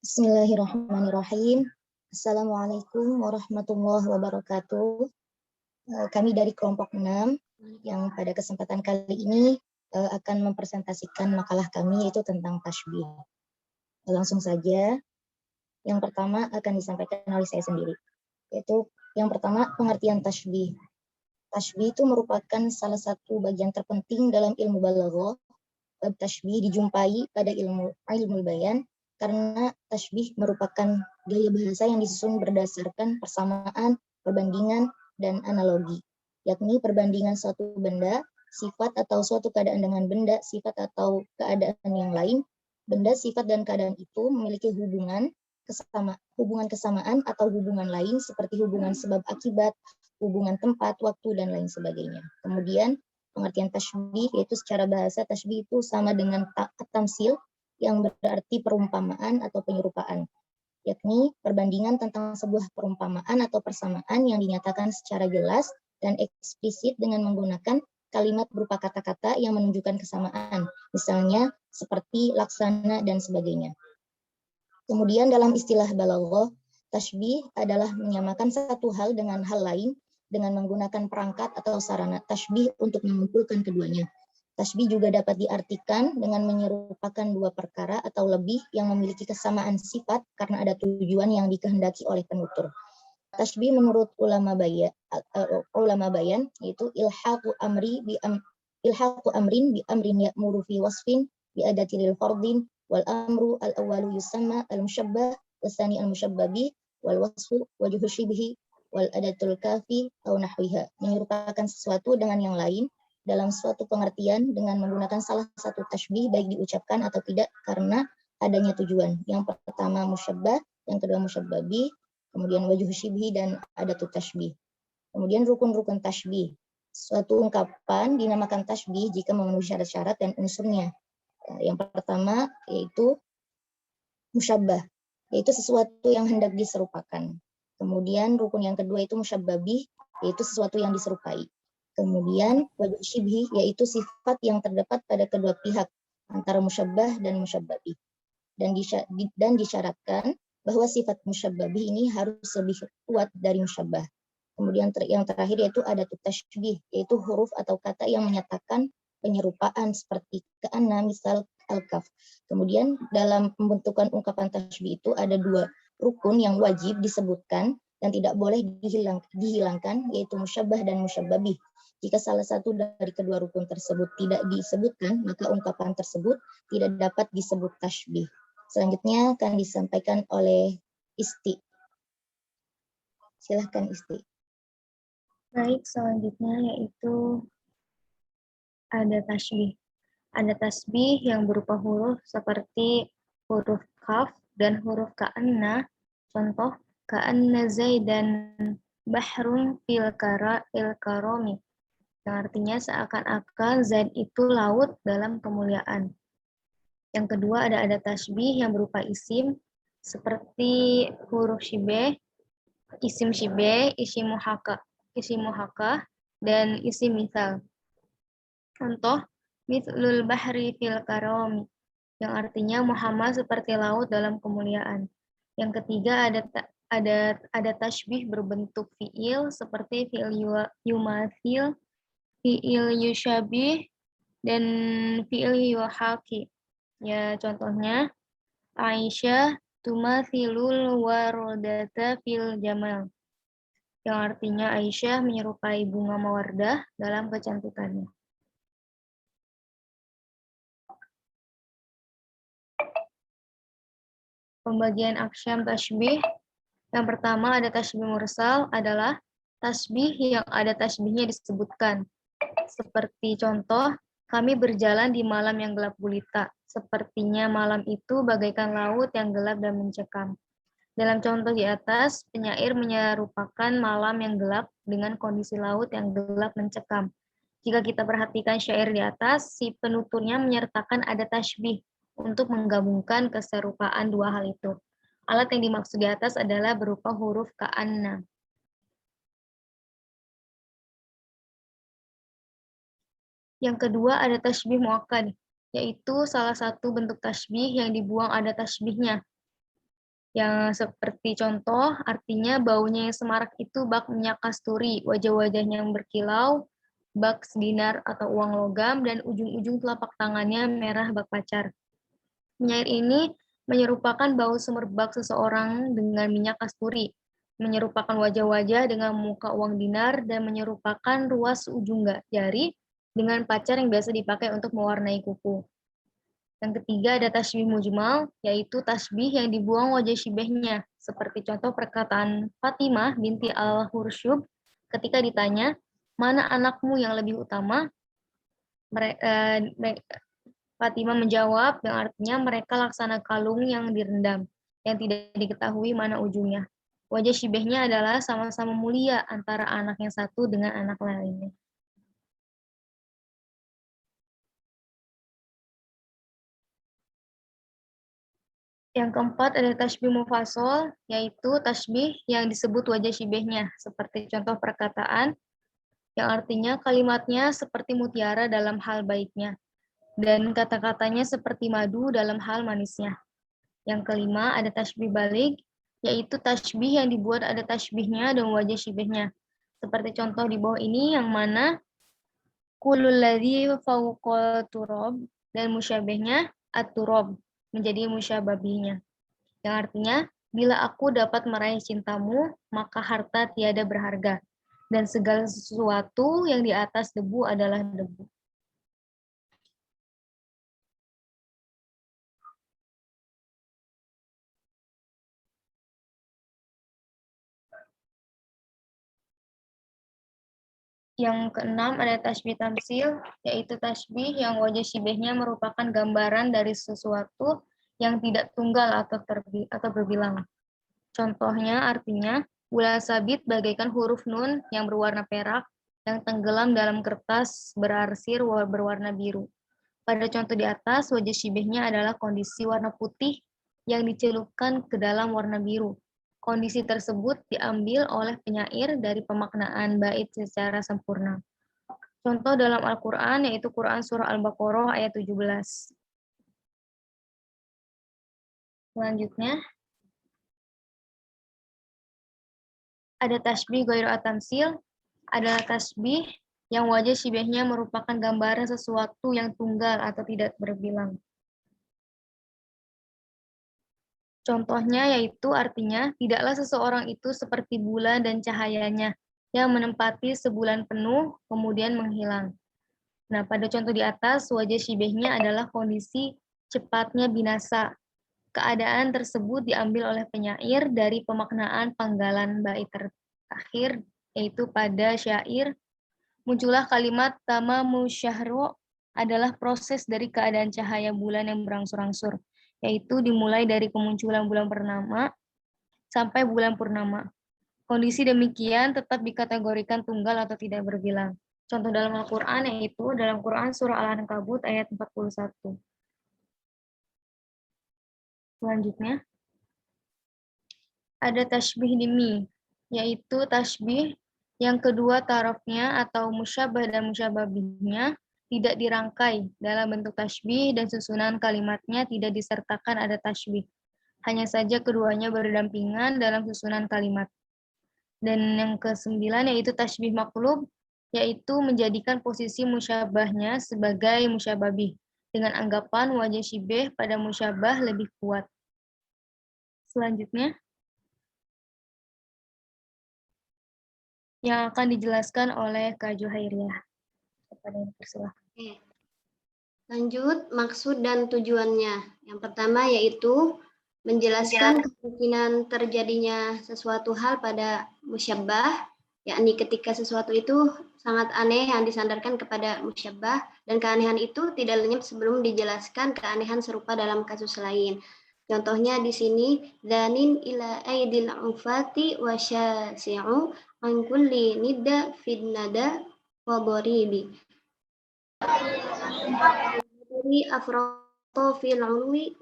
Bismillahirrahmanirrahim. Assalamualaikum warahmatullahi wabarakatuh. Kami dari kelompok 6 yang pada kesempatan kali ini akan mempresentasikan makalah kami yaitu tentang tasbih. Langsung saja, yang pertama akan disampaikan oleh saya sendiri. Yaitu yang pertama, pengertian tasbih. Tasbih itu merupakan salah satu bagian terpenting dalam ilmu balaghah. Tasbih dijumpai pada ilmu bayan karena tasbih merupakan gaya bahasa yang disusun berdasarkan persamaan, perbandingan, dan analogi, yakni perbandingan suatu benda, sifat atau suatu keadaan dengan benda, sifat atau keadaan yang lain. Benda, sifat, dan keadaan itu memiliki hubungan kesamaan atau hubungan lain seperti hubungan sebab akibat, hubungan tempat, waktu, dan lain sebagainya. Kemudian pengertian tasbih yaitu secara bahasa tasbih itu sama dengan tamsil yang berarti perumpamaan atau penyerupaan, yakni perbandingan tentang sebuah perumpamaan atau persamaan yang dinyatakan secara jelas dan eksplisit dengan menggunakan kalimat berupa kata-kata yang menunjukkan kesamaan, misalnya seperti laksana dan sebagainya. Kemudian dalam istilah balaghah, tasbih adalah menyamakan satu hal dengan hal lain dengan menggunakan perangkat atau sarana tasbih untuk mengumpulkan keduanya. Tasbih juga dapat diartikan dengan menyerupakan dua perkara atau lebih yang memiliki kesamaan sifat karena ada tujuan yang dikehendaki oleh penutur. Tasbih menurut ulama bayan yaitu ilhaqu amrin bi amrin ya'muru fi wasfin bi adatil fardin wal amru al awwalu yusamma al musyabbah wasani al musyabbah wal wasfu wajhu shibhi wal adatul kafi atau nahwiha, menyerupakan sesuatu dengan yang lain dalam suatu pengertian dengan menggunakan salah satu tasbih baik diucapkan atau tidak karena adanya tujuan. Yang pertama musyabbah, yang kedua musyabbabih, kemudian wajhu shibhi dan adatut tasbih. Kemudian rukun-rukun tasbih. Suatu ungkapan dinamakan tasbih jika memenuhi syarat-syarat dan unsurnya. Yang pertama yaitu musyabbah, yaitu sesuatu yang hendak diserupakan. Kemudian rukun yang kedua itu musyabbabih, yaitu sesuatu yang diserupai. Kemudian wajhu syibhi, yaitu sifat yang terdapat pada kedua pihak antara musyabbah dan musyabbabih. Dan disyaratkan bahwa sifat musyabbabih ini harus lebih kuat dari musyabbah. Kemudian yang terakhir yaitu adatut tasbih, yaitu huruf atau kata yang menyatakan penyerupaan seperti keana, misal al-kaf. Kemudian dalam pembentukan ungkapan tasbih itu ada dua rukun yang wajib disebutkan dan tidak boleh dihilangkan, yaitu musyabbah dan musyabbabih. Jika salah satu dari kedua rukun tersebut tidak disebutkan, maka ungkapan tersebut tidak dapat disebut tasbih. Selanjutnya akan disampaikan oleh Isti. Silahkan Isti. Baik, selanjutnya yaitu ada tasbih. Ada tasbih yang berupa huruf seperti huruf kaf dan huruf ka'anna. Contoh, ka'anna zaidan bahrun fil karomi. Yang artinya seakan-akan Zaid itu laut dalam kemuliaan. Yang kedua ada tasbih yang berupa isim seperti huruf shibeh, isim shibeh, isim muhakah, dan isim misal. Contoh, mithlul bahri fil karomi, yang artinya Muhammad seperti laut dalam kemuliaan. Yang ketiga ada tasbih berbentuk fiil seperti fiil yumathil, fiil yushabih, dan fiil yuhaki. Ya, contohnya Aisyah tumathilul warodata fil jamal, yang artinya Aisyah menyerupai bunga mawardah dalam kecantikannya. Pembagian aqsyam tasbih. Yang pertama ada tasbih mursal adalah tasbih yang ada tasbihnya disebutkan. Seperti contoh, kami berjalan di malam yang gelap gulita. Sepertinya malam itu bagaikan laut yang gelap dan mencekam. Dalam contoh di atas, penyair menyerupakan malam yang gelap dengan kondisi laut yang gelap mencekam. Jika kita perhatikan syair di atas, si penuturnya menyertakan ada tasbih untuk menggabungkan keserupaan dua hal itu. Alat yang dimaksud di atas adalah berupa huruf ka'anna. Yang kedua ada tasbih muakkad, yaitu salah satu bentuk tasbih yang dibuang ada tasbihnya. Yang seperti contoh, artinya baunya yang semarak itu bak minyak kasturi, wajah-wajahnya yang berkilau, bak dinar atau uang logam, dan ujung-ujung telapak tangannya merah bak pacar. Penyair ini menyerupakan bau semerbak seseorang dengan minyak kasturi, menyerupakan wajah-wajah dengan muka uang dinar, dan menyerupakan ruas ujung jari dengan pacar yang biasa dipakai untuk mewarnai kuku. Yang ketiga ada tasbih mujmal, yaitu tasbih yang dibuang wajah syibehnya, seperti contoh perkataan Fatimah binti Al-Hursyub ketika ditanya, mana anakmu yang lebih utama? Fatimah menjawab, yang artinya mereka laksana kalung yang direndam, yang tidak diketahui mana ujungnya. Wajah syibehnya adalah sama-sama mulia antara anak yang satu dengan anak lainnya. Yang keempat ada tasbih mufasol, yaitu tasbih yang disebut wajah syibehnya, seperti contoh perkataan yang artinya kalimatnya seperti mutiara dalam hal baiknya, dan kata-katanya seperti madu dalam hal manisnya. Yang kelima ada tasbih balik, yaitu tasbih yang dibuat ada tasbihnya dan wajah syibehnya. Seperti contoh di bawah ini yang mana kulul ladzi fawqa turab dan musyabihnya at-turab menjadi musyababihnya. Yang artinya, bila aku dapat meraih cintamu, maka harta tiada berharga, dan segala sesuatu yang di atas debu adalah debu. Yang keenam ada tasbih tamsil, yaitu tasbih yang wajah syibehnya merupakan gambaran dari sesuatu yang tidak tunggal atau berbilang. Contohnya artinya, bola sabit bagaikan huruf nun yang berwarna perak, yang tenggelam dalam kertas berarsir berwarna biru. Pada contoh di atas, wajah syibehnya adalah kondisi warna putih yang dicelupkan ke dalam warna biru. Kondisi tersebut diambil oleh penyair dari pemaknaan bait secara sempurna. Contoh dalam Al-Quran yaitu Quran Surah Al-Baqarah ayat 17. Selanjutnya, ada tasbih ghairu at-tamsil, adalah tasbih yang wajah syibehnya merupakan gambaran sesuatu yang tunggal atau tidak berbilang. Contohnya yaitu artinya, tidaklah seseorang itu seperti bulan dan cahayanya, yang menempati sebulan penuh, kemudian menghilang. Nah, pada contoh di atas, wajah syibehnya adalah kondisi cepatnya binasa. Keadaan tersebut diambil oleh penyair dari pemaknaan panggalan bait terakhir, yaitu pada syair, muncullah kalimat tamamu syahru adalah proses dari keadaan cahaya bulan yang berangsur-angsur, yaitu dimulai dari kemunculan bulan purnama sampai bulan purnama. Kondisi demikian tetap dikategorikan tunggal atau tidak berbilang. Contoh dalam Al-Quran yaitu dalam Quran Surah Al-Ankabut ayat 41. Selanjutnya, ada tasbih dimi, yaitu tasbih yang kedua tarafnya atau musyabah dan musyababihnya tidak dirangkai dalam bentuk tasbih dan susunan kalimatnya tidak disertakan ada tasbih. Hanya saja keduanya berdampingan dalam susunan kalimat. Dan yang kesembilan yaitu tasbih maqlub, yaitu menjadikan posisi musyabahnya sebagai musyababih dengan anggapan wajah syibeh pada musyabah lebih kuat. Selanjutnya, yang akan dijelaskan oleh Kak Juhairiyah. Kepada yang persilahkan. Oke. Lanjut, maksud dan tujuannya. Yang pertama yaitu menjelaskan kemungkinan terjadinya sesuatu hal pada musyabbah, yakni ketika sesuatu itu sangat aneh yang disandarkan kepada musyabbah, dan keanehan itu tidak lenyap sebelum dijelaskan keanehan serupa dalam kasus lain. Contohnya di sini, zanin ila aidil ufati wa syasi'u an kulli nidda fid nada wa boribi. Dari afroto fil ulwi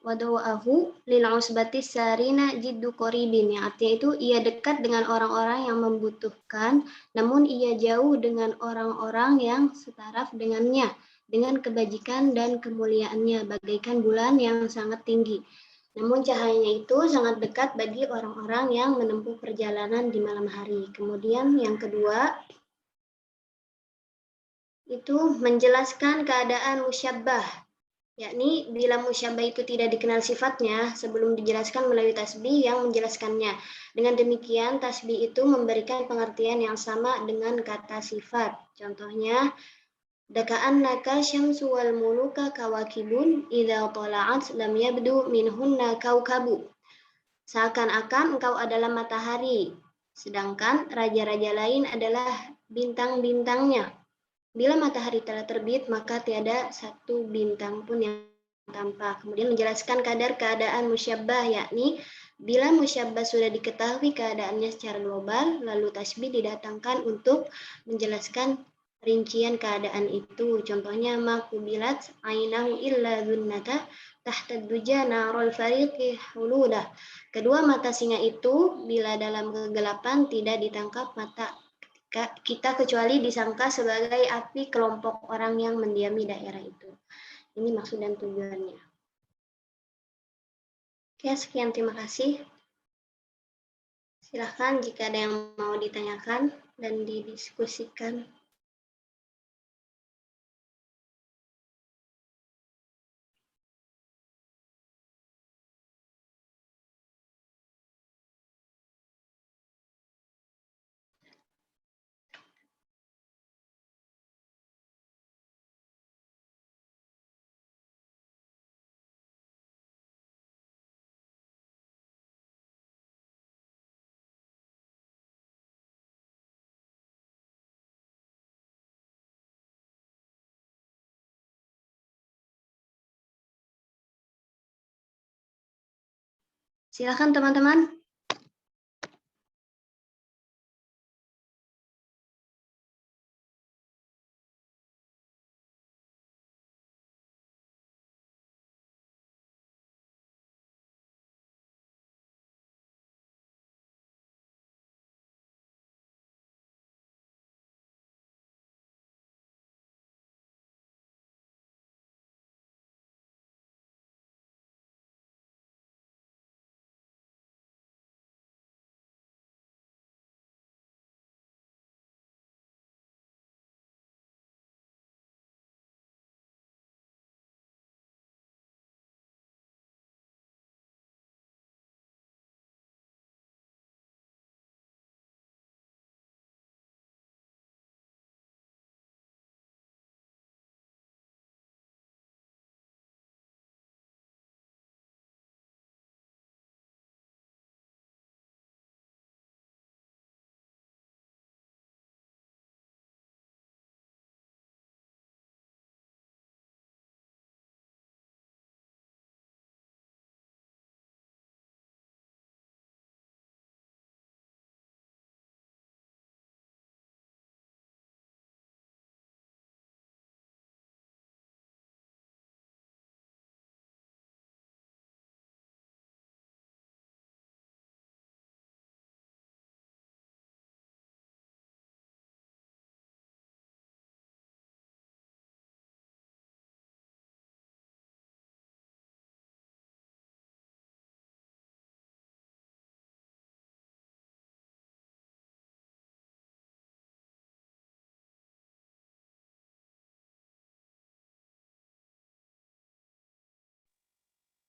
wadawa'ahu lil usbati sarina jiddu qoribin, yang artinya itu ia dekat dengan orang-orang yang membutuhkan, namun ia jauh dengan orang-orang yang setaraf dengannya dengan kebajikan dan kemuliaannya bagaikan bulan yang sangat tinggi. Namun cahayanya itu sangat dekat bagi orang-orang yang menempuh perjalanan di malam hari. Kemudian yang kedua, itu menjelaskan keadaan musyabbah, yakni bila musyabbah itu tidak dikenal sifatnya sebelum dijelaskan melalui tasbih yang menjelaskannya. Dengan demikian, tasbih itu memberikan pengertian yang sama dengan kata sifat. Contohnya, daka'annaka syamsu wal muluka kawakibun idza tala'at lam yabdu minhunna kaukabu. Seakan-akan engkau adalah matahari, sedangkan raja-raja lain adalah bintang-bintangnya. Bila matahari telah terbit, maka tiada satu bintang pun yang tampak. Kemudian menjelaskan kadar keadaan musyabbah, yakni bila musyabbah sudah diketahui keadaannya secara global, lalu tasbih didatangkan untuk menjelaskan rincian keadaan itu. Contohnya, makubilat ainahu illa dhunnata tahta duja narul fariqi huludah. Kedua mata singa itu, bila dalam kegelapan tidak ditangkap mata kita kecuali disangka sebagai api kelompok orang yang mendiami daerah itu. Ini maksud dan tujuannya. Oke, sekian, terima kasih. Silahkan jika ada yang mau ditanyakan dan didiskusikan. Silahkan teman-teman.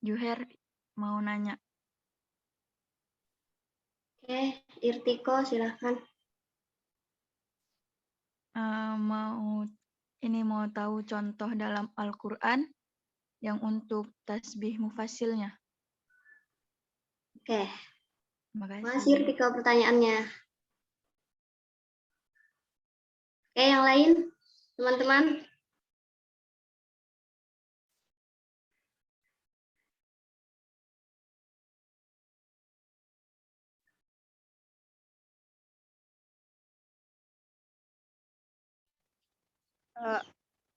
Juher mau nanya. Oke, Irtiko silahkan. Mau tahu contoh dalam Al-Quran yang untuk tasbih mufasilnya. Oke, Terima terima kasih kasih. Irtiko pertanyaannya. Oke, yang lain, teman-teman.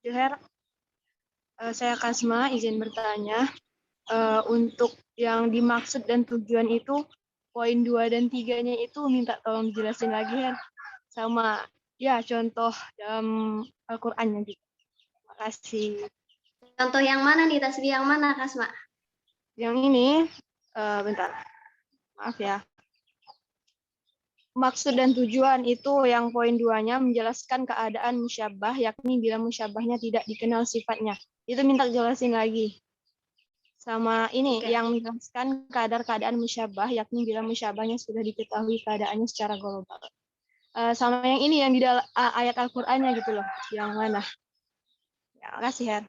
Juher, saya Kasma, izin bertanya. Untuk yang dimaksud dan tujuan itu, poin 2 dan 3-nya itu minta tolong dijelasin lagi, Her. Sama, ya contoh dalam Al-Qur'annya juga. Terima kasih. Contoh yang mana nih, tasbih yang mana, Kasma? Yang ini, bentar, maaf ya. Maksud dan tujuan itu yang poin 2-nya menjelaskan keadaan musyabbah, yakni bila musyabbahnya tidak dikenal sifatnya. Itu minta jelasin lagi. Sama ini yang menjelaskan keadaan musyabbah, yakni bila musyabbahnya sudah diketahui keadaannya secara global. Sama yang ini yang di dalam ayat Al-Qur'annya gitu loh. Yang mana? Ya, makasih, Her.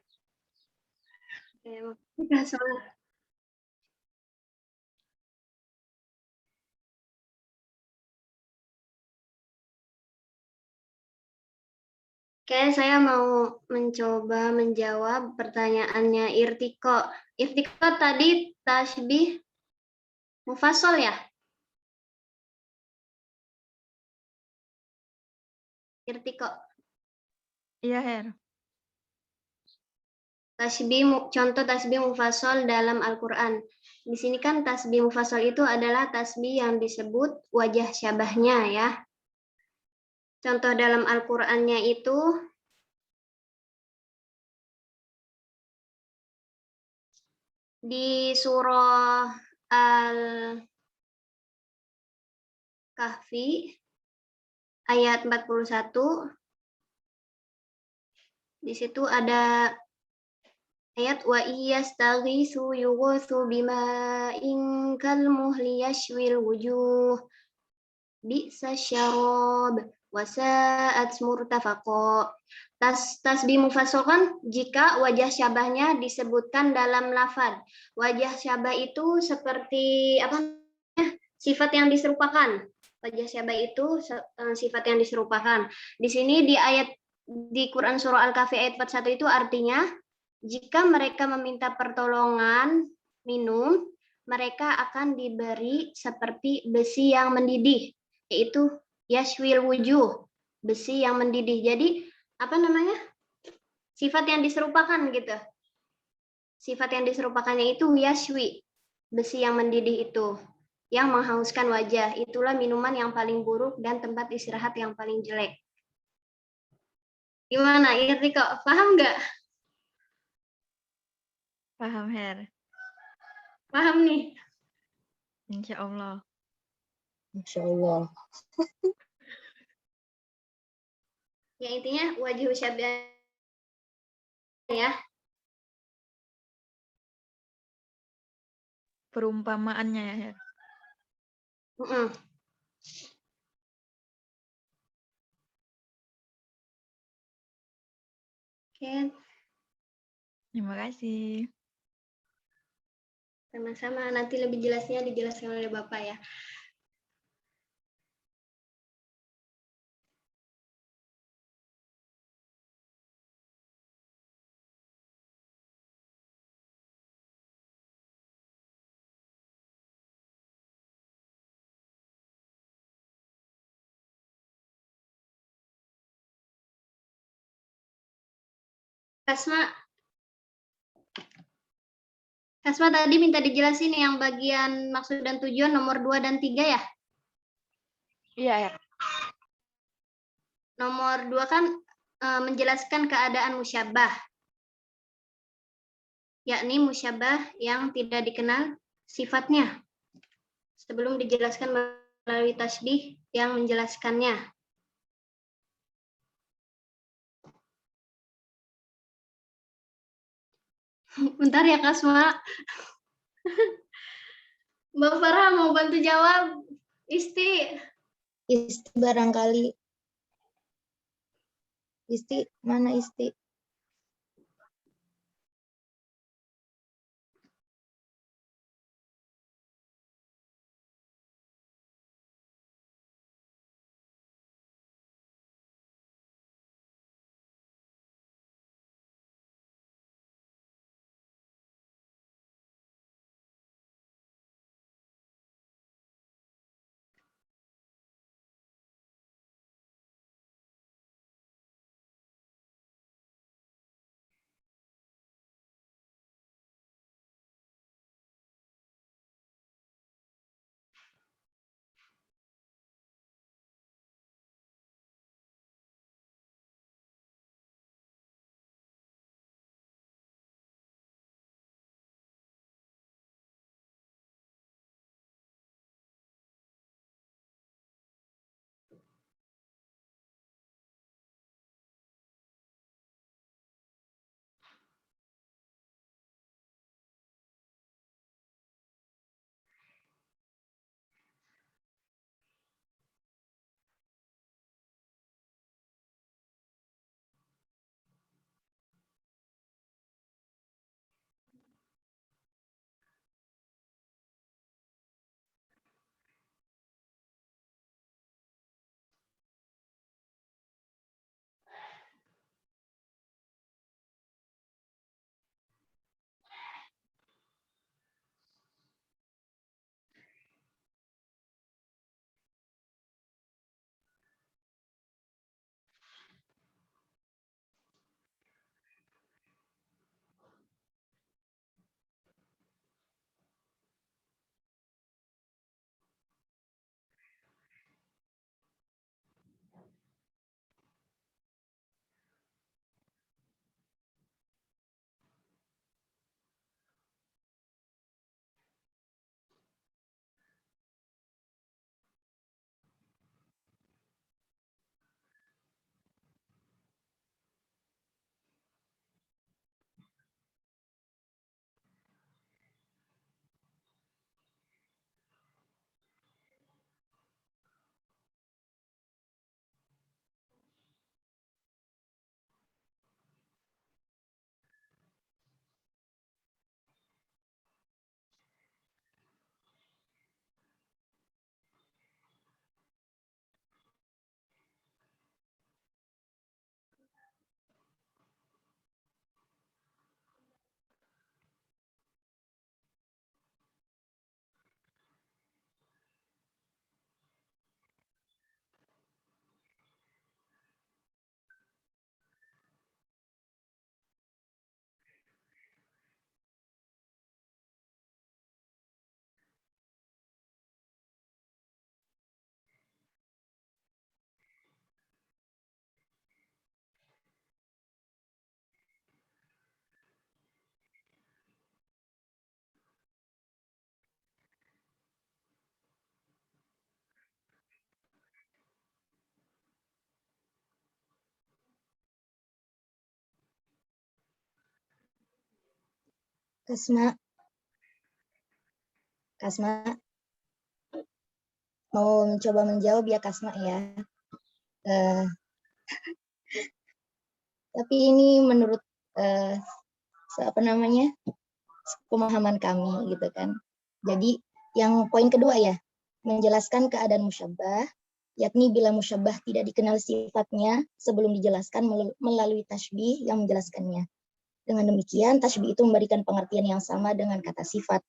Oke, saya mau mencoba menjawab pertanyaannya Irtiko. Irtiko tadi tasbih mufassal ya? Irtiko. Iya, Her. Contoh tasbih mufassal dalam Al-Quran. Di sini kan tasbih mufassal itu adalah tasbih yang disebut wajah syabahnya ya. Contoh dalam Al-Qur'annya itu di surah Al-Kahfi ayat 41. Di situ ada ayat wa iyastaghisu yughutsu bima'in kalmuhli yashwil wujuh bi'sa syarab wa sa'at murtafaqa. Tasbih mufassal kan jika wajah syabahnya disebutkan dalam lafaz. Wajah syabah itu seperti apa namanya? Sifat yang diserupakan. Wajah syabah itu sifat yang diserupakan. Di sini di Quran surah Al-Kahfi ayat 41 itu artinya jika mereka meminta pertolongan minum, mereka akan diberi seperti besi yang mendidih, yaitu yashwil wujuh, besi yang mendidih. Jadi apa namanya? Sifat yang diserupakan gitu. Sifat yang diserupakannya itu yashwi, besi yang mendidih itu, yang menghauskan wajah. Itulah minuman yang paling buruk dan tempat istirahat yang paling jelek. Gimana, Irti kok paham nggak? Paham, Her. Paham nih. Insya Allah. Masya Allah. Ya intinya wajah syabah ya. Perumpamaannya ya, Her. Oke, Terima kasih. sama-sama. Nanti lebih jelasnya dijelaskan oleh Bapak ya. Kasma tadi minta dijelasin yang bagian maksud dan tujuan nomor 2 dan 3 ya? Iya, Her. Nomor 2 kan menjelaskan keadaan musyabbah, yakni musyabbah yang tidak dikenal sifatnya. Sebelum dijelaskan melalui tasbih yang menjelaskannya. Bentar ya Kasma. Mbak Farah mau bantu jawab? Isti. Isti barangkali. Isti, mana Isti? Kasma, mau mencoba menjawab ya Kasma ya. Eh, tapi ini menurut apa namanya pemahaman kami gitu kan. Jadi yang poin kedua ya, menjelaskan keadaan musyabbah, yakni bila musyabbah tidak dikenal sifatnya sebelum dijelaskan melalui tasbih yang menjelaskannya. Dengan demikian, tasbih itu memberikan pengertian yang sama dengan kata sifat.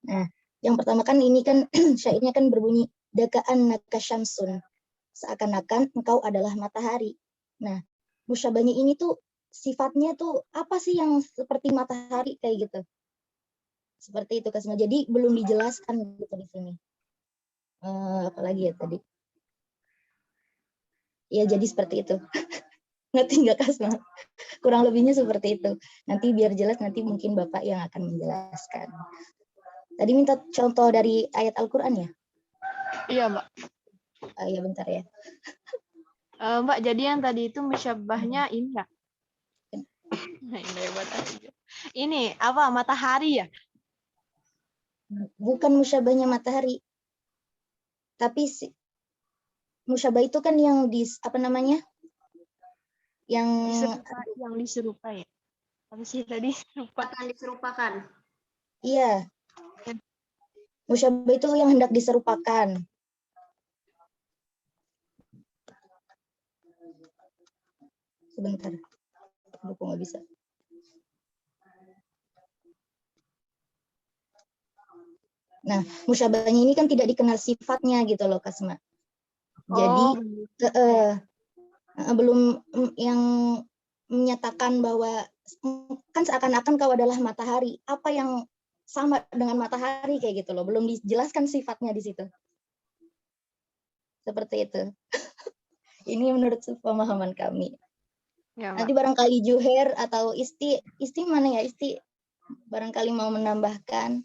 Nah, yang pertama kan ini kan syairnya kan berbunyi dakaan nakasyamsun, seakan-akan engkau adalah matahari. Nah, musyabahnya ini tuh sifatnya tuh apa sih yang seperti matahari kayak gitu. Seperti itu Kasma. Jadi belum dijelaskan gitu di sini. Apalagi ya tadi. Ya jadi seperti itu. Ngerti nggak Kasma? Kurang lebihnya seperti itu. Nanti biar jelas nanti mungkin Bapak yang akan menjelaskan. Tadi minta contoh dari ayat Al-Quran ya? Iya, Mbak. Ya bentar ya. Mbak, jadi yang tadi itu musyabbahnya ini ya? Ini hebat aja. Ini apa? Matahari ya? Bukan musyabahnya matahari. Tapi musyabah itu kan yang di apa namanya? Yang Yang diserupai ya? Apa sih tadi? Lupa. Akan diserupakan. iya. Musyabah itu yang hendak diserupakan. Sebentar. Aku nggak bisa. Nah, musyabahnya ini kan tidak dikenal sifatnya gitu loh, Kasma. Jadi belum yang menyatakan bahwa kan seakan-akan kau adalah matahari. Apa yang sama dengan matahari kayak gitu loh. Belum dijelaskan sifatnya di situ. Seperti itu. Ini menurut pemahaman kami. Ya, Nanti barangkali Juher atau Isti mana ya Isti? Barangkali mau menambahkan.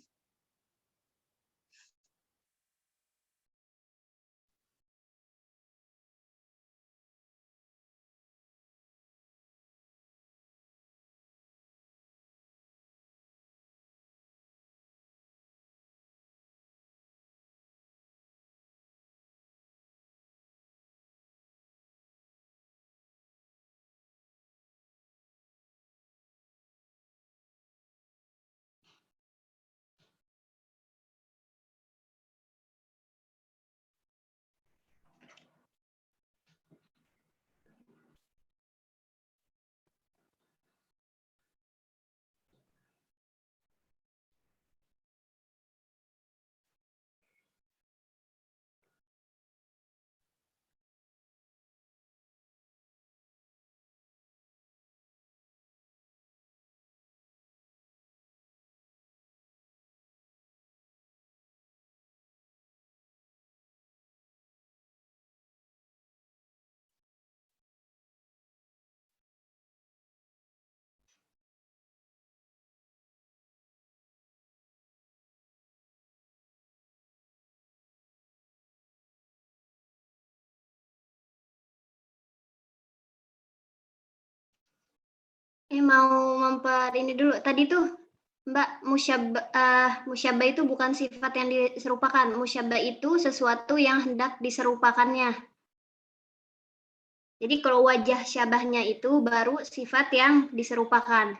Mau ini dulu. Tadi tuh Mbak, musyabah itu bukan sifat yang diserupakan. Musyabah itu sesuatu yang hendak diserupakannya. Jadi kalau wajah syabahnya itu baru sifat yang diserupakan.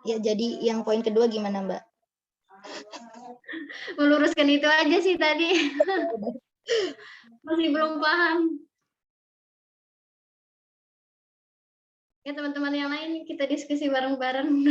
Ya, jadi yang poin kedua gimana, Mbak? Meluruskan itu aja sih tadi. Masih belum paham. Ya teman-teman yang lain kita diskusi bareng-bareng.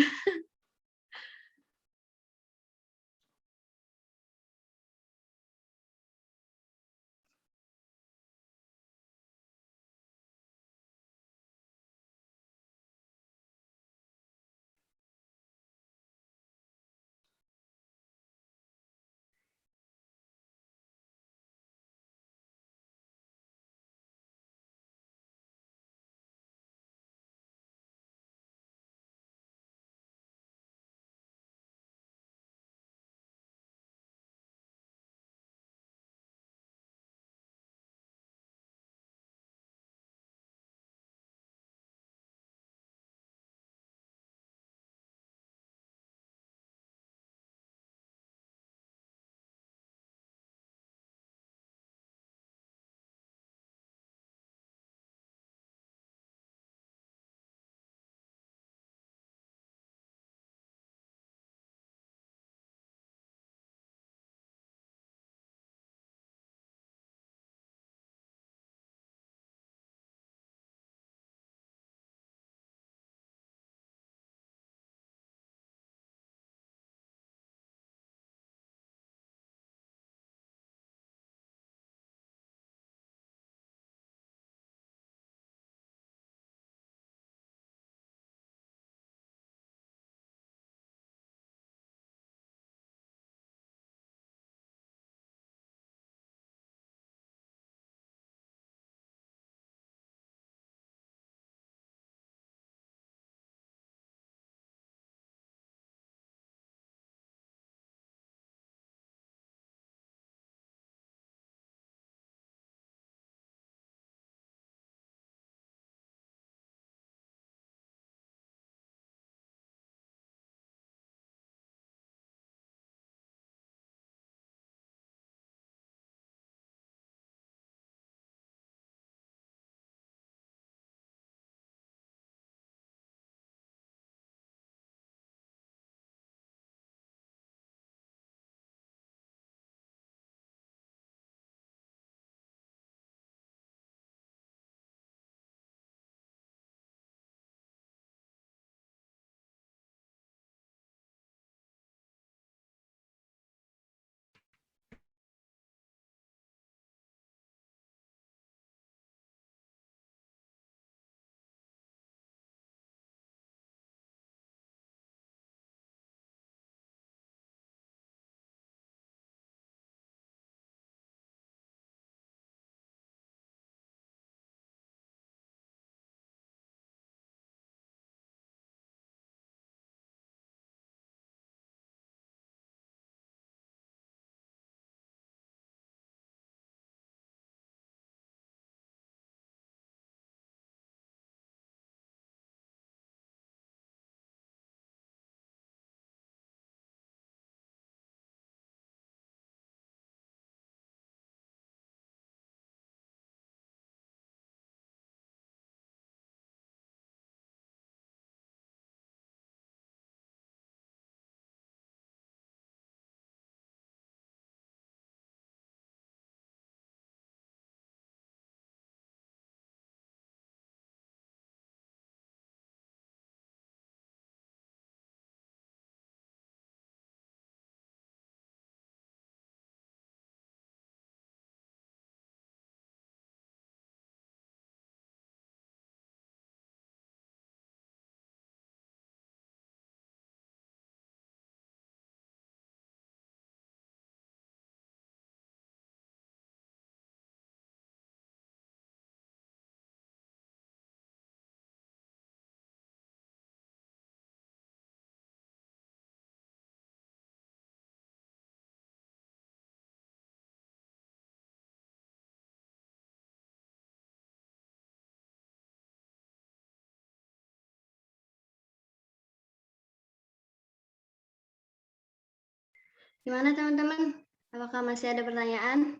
Gimana teman-teman? Apakah masih ada pertanyaan?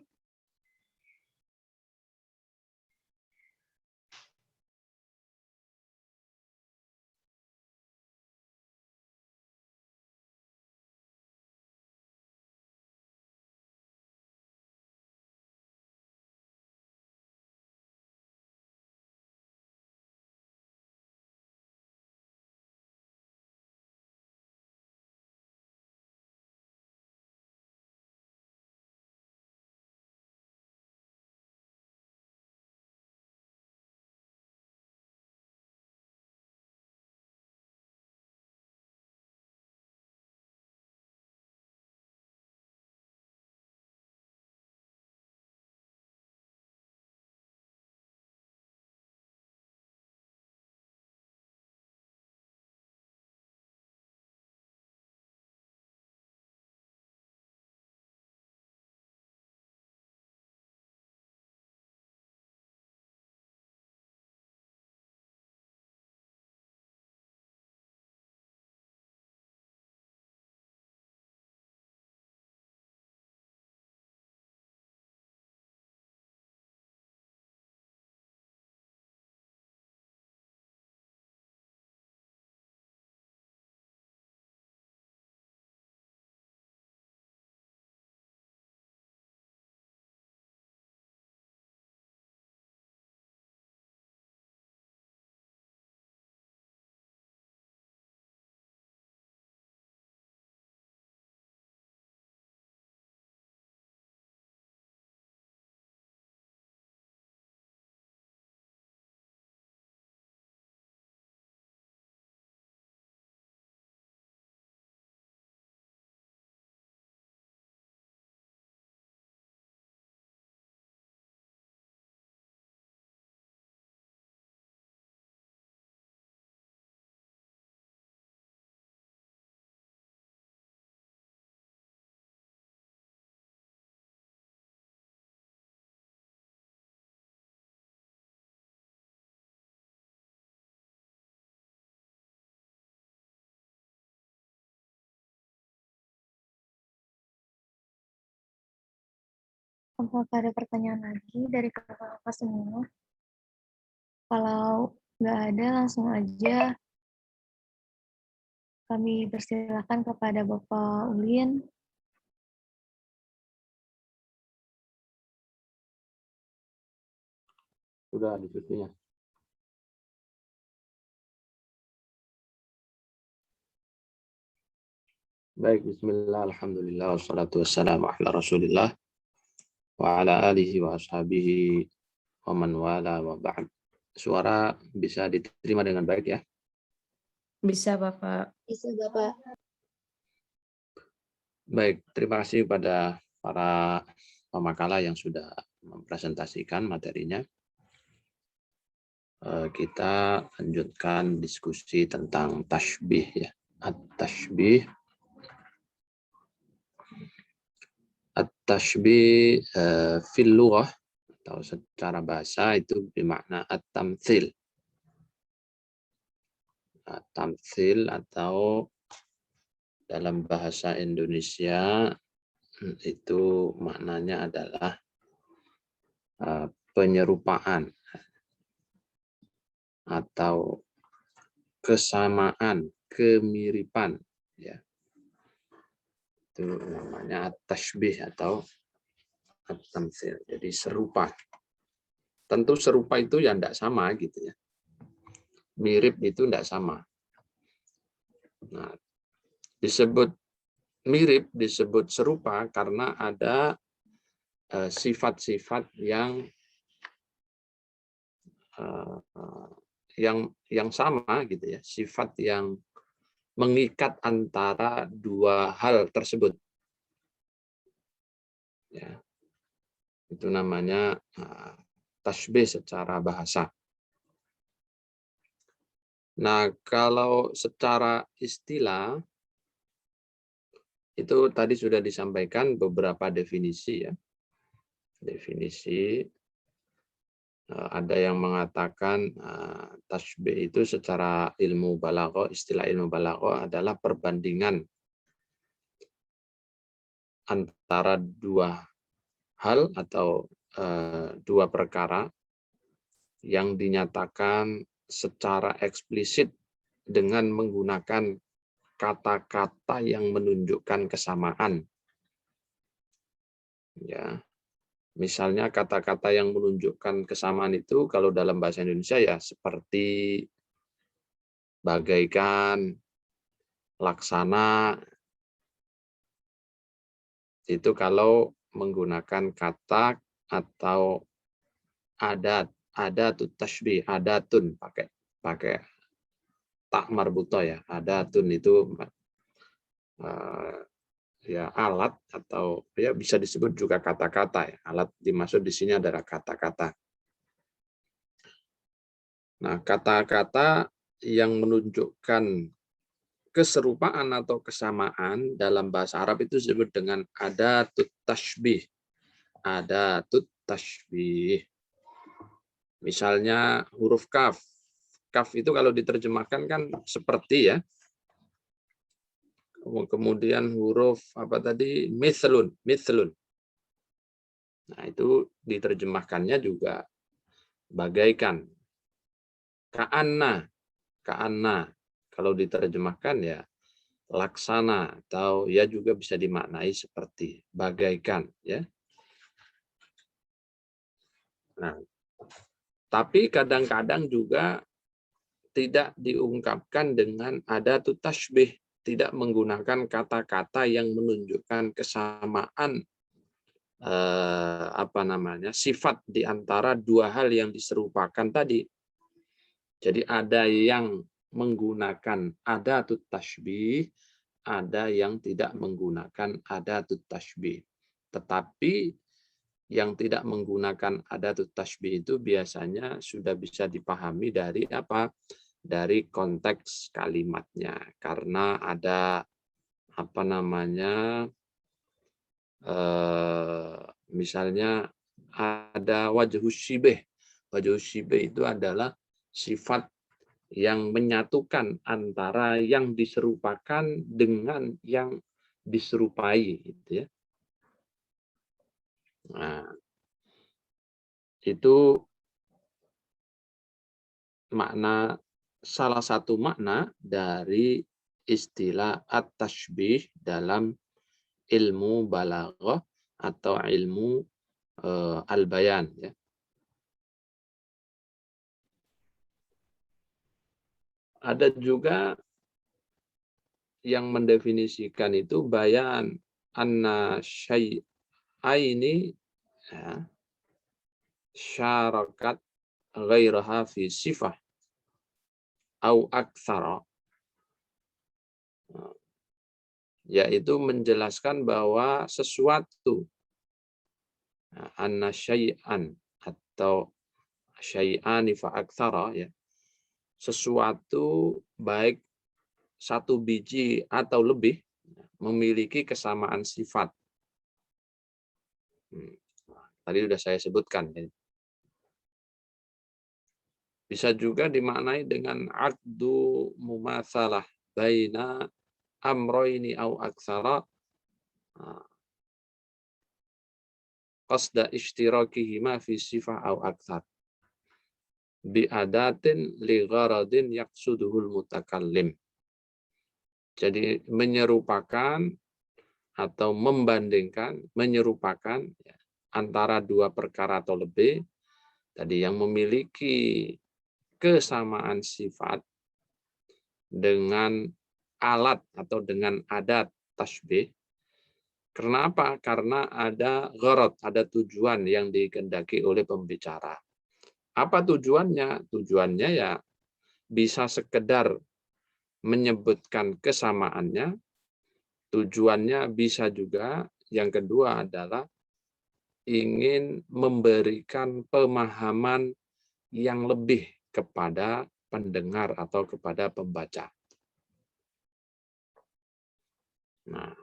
Apakah ada pertanyaan lagi dari kakak-kakak semua? Kalau nggak ada, langsung aja kami persilakan kepada Bapak Ulin. Sudah diskusinya. Baik, bismillah, alhamdulillah, wassalatu wassalamu ala rasulillah, wa ala alihi wa ashabihi, wa man wala wa ba'd. Suara bisa diterima dengan baik ya? Bisa, Bapak. Bisa, Bapak. Baik, terima kasih kepada para pemakalah yang sudah mempresentasikan materinya. Kita lanjutkan diskusi tentang tashbih ya. At-tashbih. At-tashbih fil lughah atau secara bahasa itu bermakna at-tamtsil. Tamtsil atau dalam bahasa Indonesia itu maknanya adalah penyerupaan atau kesamaan, kemiripan ya. Itu namanya at-tashbih atau at-tamtsil. Jadi serupa. Tentu serupa itu ya tidak sama gitu ya. Mirip itu tidak sama. Nah, disebut mirip, disebut serupa karena ada sifat-sifat yang sama gitu ya, sifat yang mengikat antara dua hal tersebut. Ya. Itu namanya tashbih secara bahasa. Nah, kalau secara istilah itu tadi sudah disampaikan beberapa definisi ya. Definisi ada yang mengatakan tashbih itu secara ilmu balaghah, istilah ilmu balaghah adalah perbandingan antara dua hal atau dua perkara yang dinyatakan secara eksplisit dengan menggunakan kata-kata yang menunjukkan kesamaan. Ya, misalnya kata-kata yang menunjukkan kesamaan itu kalau dalam bahasa Indonesia ya seperti, bagaikan, laksana. Itu kalau menggunakan kata atau adat, adatut tashbih, adatun pakai tak marbuto ya. Adatun itu ya alat atau ya bisa disebut juga kata-kata ya. Alat dimaksud di sini adalah kata-kata. Nah, kata-kata yang menunjukkan keserupaan atau kesamaan dalam bahasa Arab itu disebut dengan adatut tashbih. Adatut tashbih. Misalnya huruf kaf. Kaf itu kalau diterjemahkan kan seperti ya. Kemudian huruf apa tadi? Mithlun, mithlun. Nah, itu diterjemahkannya juga bagaikan. Ka'anna, ka'anna. Kalau diterjemahkan ya laksana atau ya juga bisa dimaknai seperti bagaikan ya. Nah, tapi kadang-kadang juga tidak diungkapkan dengan adatut tashbih, tidak menggunakan kata-kata yang menunjukkan kesamaan sifat di antara dua hal yang diserupakan tadi. Jadi ada yang menggunakan adatut tashbih, ada yang tidak menggunakan adatut tashbih. Tetapi yang tidak menggunakan adatut tashbih itu biasanya sudah bisa dipahami dari apa? Dari konteks kalimatnya. Karena ada misalnya ada wajhus syibih. Wajhus syibih itu adalah sifat yang menyatukan antara yang diserupakan dengan yang diserupai, gitu ya. Nah, itu salah satu makna dari istilah at-tashbih dalam ilmu balaghah atau ilmu al-bayan ya. Ada juga yang mendefinisikan itu bayan anna syai'aini ya, syarakat ghairaha fi sifah au aktsara, yaitu menjelaskan bahwa sesuatu anna syai'an atau syai'ani fa aktsara ya, sesuatu baik satu biji atau lebih memiliki kesamaan sifat. Tadi sudah saya sebutkan. Bisa juga dimaknai dengan aqdu mumatsalah baina amroini au aktsara qasda ishtirakihima fi sifah au aktsar bi adatin li gharadin yaqsuduhul mutakallim. Jadi menyerupakan atau membandingkan, menyerupakan ya, antara dua perkara atau lebih tadi yang memiliki kesamaan sifat dengan alat atau dengan adat tasbih. Kenapa? Karena ada gharad, ada tujuan yang dikehendaki oleh pembicara. Apa tujuannya? Tujuannya ya bisa sekedar menyebutkan kesamaannya. Tujuannya bisa juga yang kedua adalah ingin memberikan pemahaman yang lebih kepada pendengar atau kepada pembaca. Nah,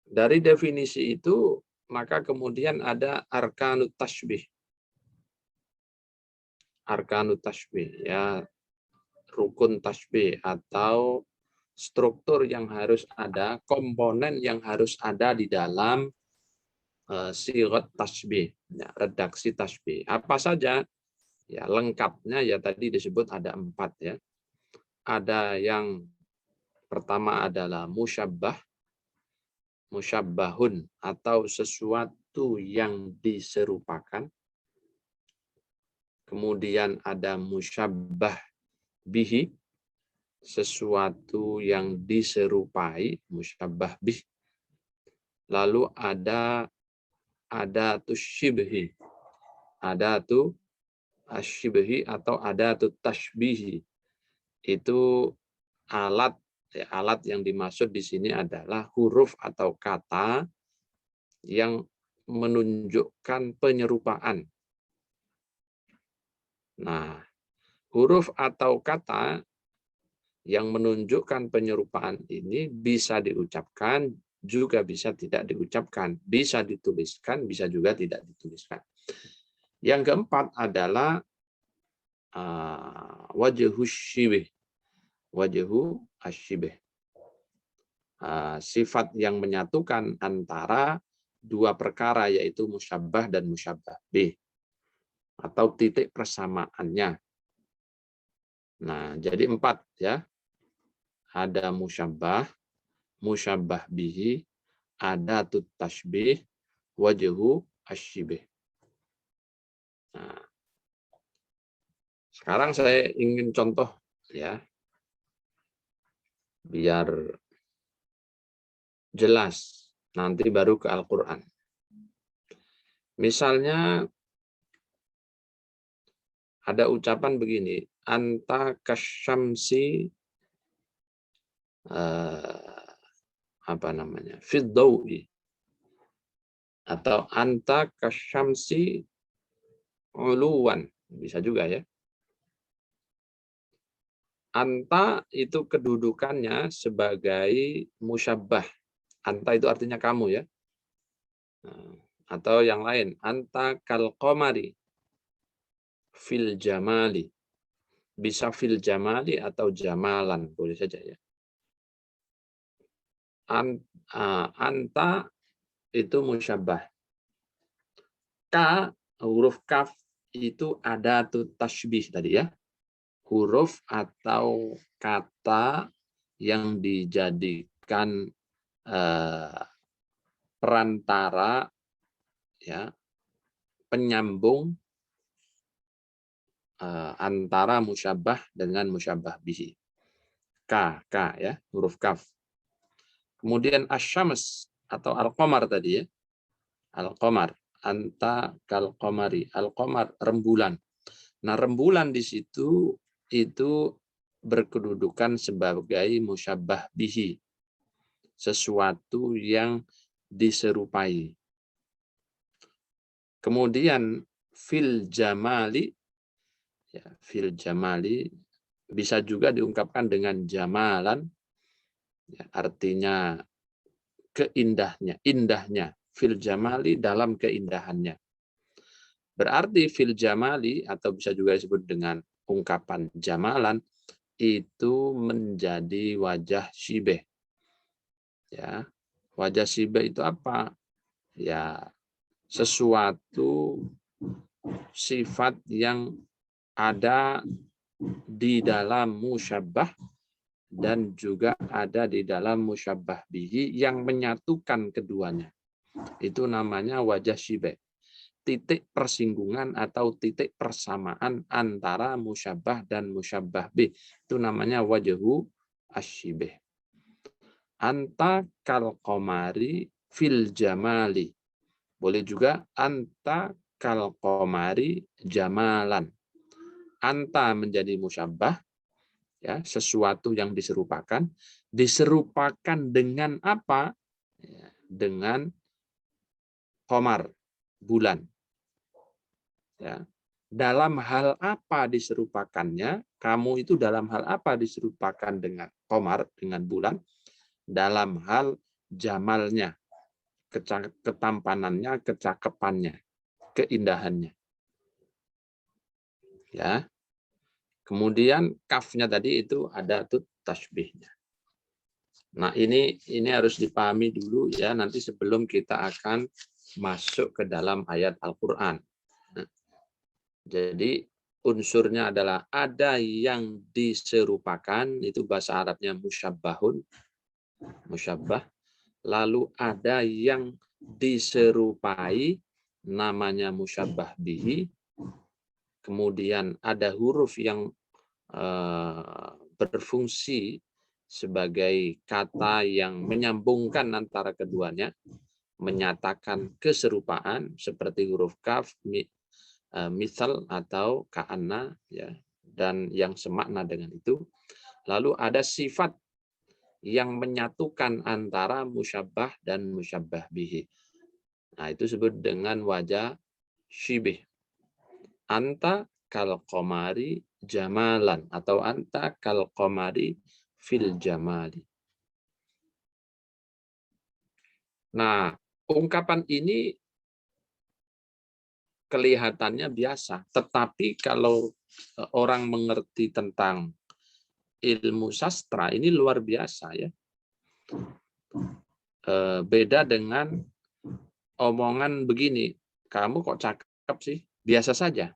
dari definisi itu maka kemudian ada arkanut tashbih. Arkanut tashbih ya, rukun tasbih atau struktur yang harus ada, komponen yang harus ada di dalam sigat tasbih, ya, redaksi tasbih. Apa saja? Ya, lengkapnya ya tadi disebut ada 4 ya. Ada yang pertama adalah musyabbah, musyabbahun atau sesuatu yang diserupakan. Kemudian ada musyabbah bihi, sesuatu yang diserupai, musyabbah bih. Lalu ada syibhi, adatu asyibhi atau adatu tashbihi. Itu alat, ya, alat yang dimaksud di sini adalah huruf atau kata yang menunjukkan penyerupaan. Nah, huruf atau kata yang menunjukkan penyerupaan ini bisa diucapkan, juga bisa tidak diucapkan. Bisa dituliskan, bisa juga tidak dituliskan. Yang keempat adalah wajhu syibih. Wajhu asyibih. Sifat yang menyatukan antara dua perkara, yaitu musyabbah dan musyabbah bih. Atau titik persamaannya. Nah, jadi 4 ya. Ada musyabbah, musyabbah bihi, ada tashbih, wajhu asyibih. Nah, sekarang saya ingin contoh ya, biar jelas, nanti baru ke Al-Quran. Misalnya ada ucapan begini, anta kasyamsi fiddawi, atau anta kasyamsi uluwan, bisa juga ya. Anta itu kedudukannya sebagai musyabbah. Anta itu artinya kamu ya. Atau yang lain, anta kal qamari fil jamali. Bisa fil jamali atau jamalan, boleh saja ya. Anta itu musyabbah. Ka, huruf kaf itu ada tashbih tadi ya. Huruf atau kata yang dijadikan perantara ya, penyambung antara musyabbah dengan musyabbah bihi. K ya, huruf kaf. Kemudian asyams atau al-qamar tadi ya. Al-qamar, anta kal qamari. Al-qamar, rembulan. Nah, rembulan di situ itu berkedudukan sebagai musyabbah bihi. Sesuatu yang diserupai. Kemudian fil jamali, ya, fil jamali bisa juga diungkapkan dengan jamalan, ya, artinya keindahnya, indahnya. Fil jamali dalam keindahannya. Berarti fil jamali atau bisa juga disebut dengan ungkapan jamalan itu menjadi wajah syibeh. Ya, wajah syibeh itu apa? Ya, sesuatu sifat yang ada di dalam musyabbah dan juga ada di dalam musyabbah bihi yang menyatukan keduanya. Itu namanya wajah syibeh. Titik persinggungan atau titik persamaan antara musyabbah dan musyabbah bih. Itu namanya wajhu asyibeh. Anta kal qamari fil jamali. Boleh juga anta kal qamari jamalan. Anta menjadi musyabbah, ya, sesuatu yang diserupakan. Diserupakan dengan apa? Ya, dengan qamar, bulan. Ya. Dalam hal apa diserupakannya? Kamu itu dalam hal apa diserupakan dengan qamar, dengan bulan? Dalam hal jamalnya, ketampanannya, kecakapannya, keindahannya. Ya. Kemudian kafnya tadi itu ada tuh tasbihnya. Nah, ini harus dipahami dulu ya, nanti sebelum kita akan masuk ke dalam ayat Al-Qur'an. Nah, jadi unsurnya adalah ada yang diserupakan, itu bahasa Arabnya musyabbahun, musyabbah. Lalu ada yang diserupai, namanya musyabbah bihi. Kemudian ada huruf yang berfungsi sebagai kata yang menyambungkan antara keduanya, menyatakan keserupaan seperti huruf kaf, misal atau ka'anna, ya, dan yang semakna dengan itu. Lalu ada sifat yang menyatukan antara musyabbah dan musyabbah bihi. Nah, itu disebut dengan wajah syibih. Anta kal qamari jamalan atau anta kal qamari fil jamali. Nah, ungkapan ini kelihatannya biasa, tetapi kalau orang mengerti tentang ilmu sastra ini luar biasa ya. Beda dengan omongan begini, kamu kok cakep sih? Biasa saja.